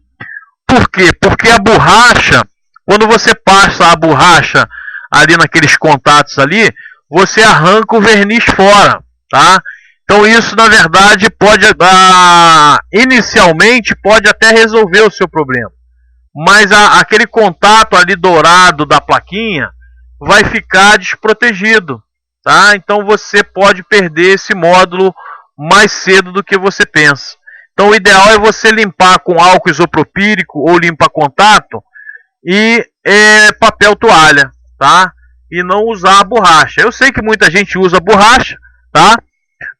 Por quê? Porque a borracha, quando você passa a borracha ali naqueles contatos ali, você arranca o verniz fora, tá? Então isso, na verdade, pode inicialmente pode até resolver o seu problema. Mas aquele contato ali dourado da plaquinha vai ficar desprotegido, tá? Então você pode perder esse módulo mais cedo do que você pensa. Então o ideal é você limpar com álcool isopropílico ou limpa-contato e papel toalha, tá? E não usar a borracha. Eu sei que muita gente usa borracha, tá?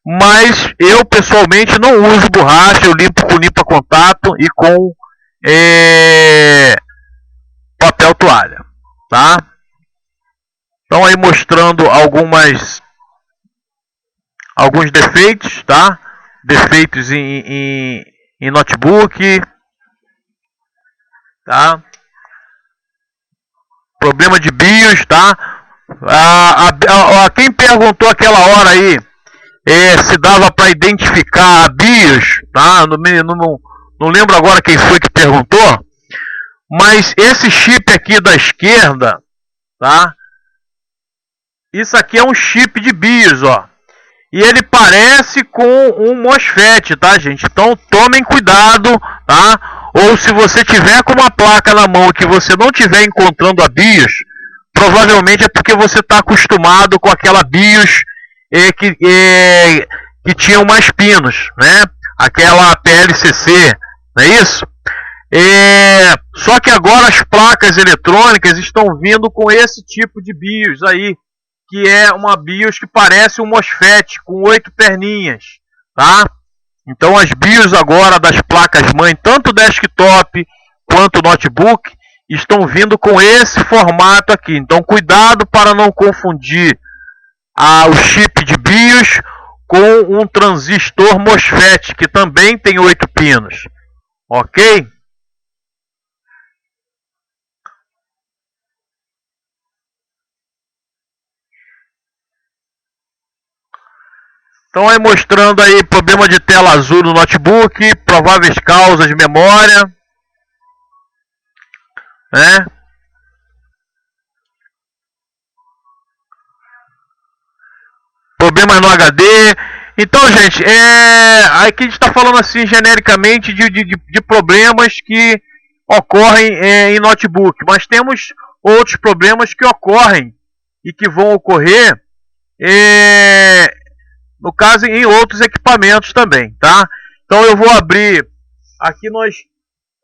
Mas eu pessoalmente não uso borracha, eu limpo com limpa-contato e com papel toalha, tá? Então aí mostrando alguns defeitos, tá? Defeitos em notebook, tá? Problema de BIOS, tá? Quem perguntou aquela hora aí se dava para identificar a BIOS, tá? Não lembro agora quem foi que perguntou, mas esse chip aqui da esquerda, tá? Isso aqui é um chip de BIOS, ó. E ele parece com um MOSFET, tá, gente? Então tomem cuidado, tá? Ou se você tiver com uma placa na mão que você não estiver encontrando a BIOS, provavelmente é porque você está acostumado com aquela BIOS que tinha mais pinos, né? Aquela PLCC, não é isso? Só que agora as placas eletrônicas estão vindo com esse tipo de BIOS aí, que é uma BIOS que parece um MOSFET com 8 perninhas, tá? Então as BIOS agora das placas-mãe, tanto desktop quanto notebook, estão vindo com esse formato aqui. Então cuidado para não confundir o chip de BIOS com um transistor MOSFET, que também tem 8 pinos, ok? Então aí mostrando aí problema de tela azul no notebook, prováveis causas de memória, né? Problemas no HD. Então, gente, aqui a gente está falando assim genericamente de problemas que ocorrem em notebook, mas temos outros problemas que ocorrem e que vão ocorrer no caso em outros equipamentos também, tá? Então eu vou abrir aqui,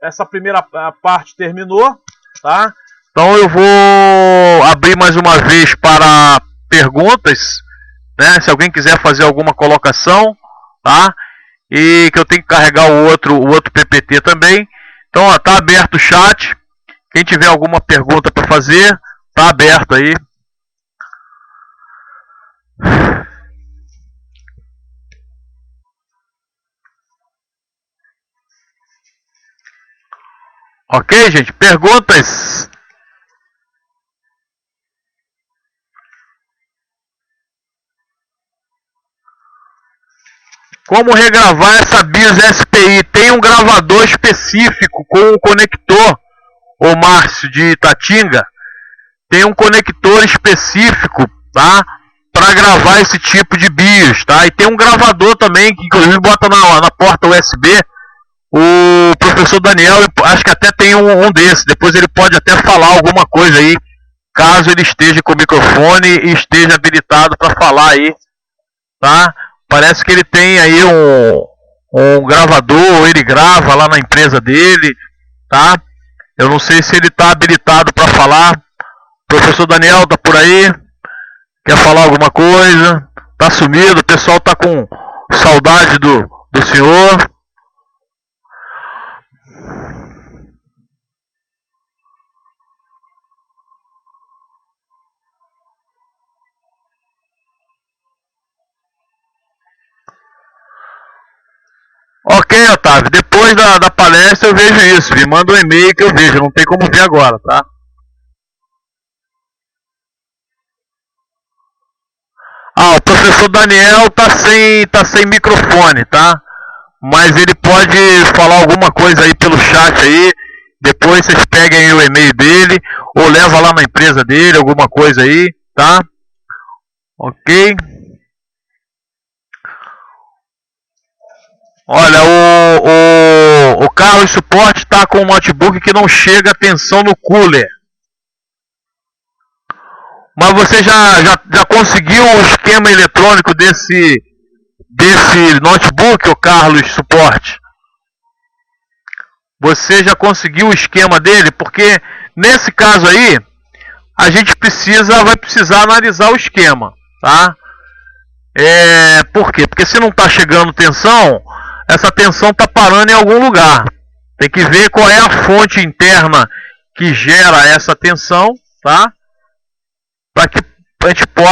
essa primeira parte terminou, tá? Então eu vou abrir mais uma vez para perguntas, né? Se alguém quiser fazer alguma colocação, tá? E que eu tenho que carregar o outro PPT também. Então ó, tá aberto o chat. Quem tiver alguma pergunta para fazer, tá aberto aí. Ok, gente? Perguntas? Como regravar essa BIOS SPI? Tem um gravador específico com um conector, ô Márcio de Itatinga. Tem um conector específico, tá? Para gravar esse tipo de BIOS, tá? E tem um gravador também, que inclusive bota na porta USB. O professor Daniel, acho que até tem um desse. Depois ele pode até falar alguma coisa aí, caso ele esteja com o microfone e esteja habilitado para falar aí, tá? Parece que ele tem aí um gravador, ele grava lá na empresa dele, tá? Eu não sei se ele está habilitado para falar. Professor Daniel, tá por aí? Quer falar alguma coisa? Tá sumido, o pessoal tá com saudade do senhor. Ok, Otávio, depois da palestra eu vejo isso. Me manda um e-mail que eu vejo, não tem como ver agora, tá? O professor Daniel tá sem microfone, tá? Mas ele pode falar alguma coisa aí pelo chat aí. Depois vocês peguem aí o e-mail dele ou leva lá na empresa dele, alguma coisa aí, tá? Ok? Olha, o carro de suporte está com um notebook que não chega a tensão no cooler. Mas você já conseguiu o esquema eletrônico desse notebook, ô Carlos Suporte? Você já conseguiu o esquema dele? Porque nesse caso aí, a gente vai precisar analisar o esquema, tá? Por quê? Porque se não está chegando tensão, essa tensão está parando em algum lugar. Tem que ver qual é a fonte interna que gera essa tensão, tá? Para que a gente possa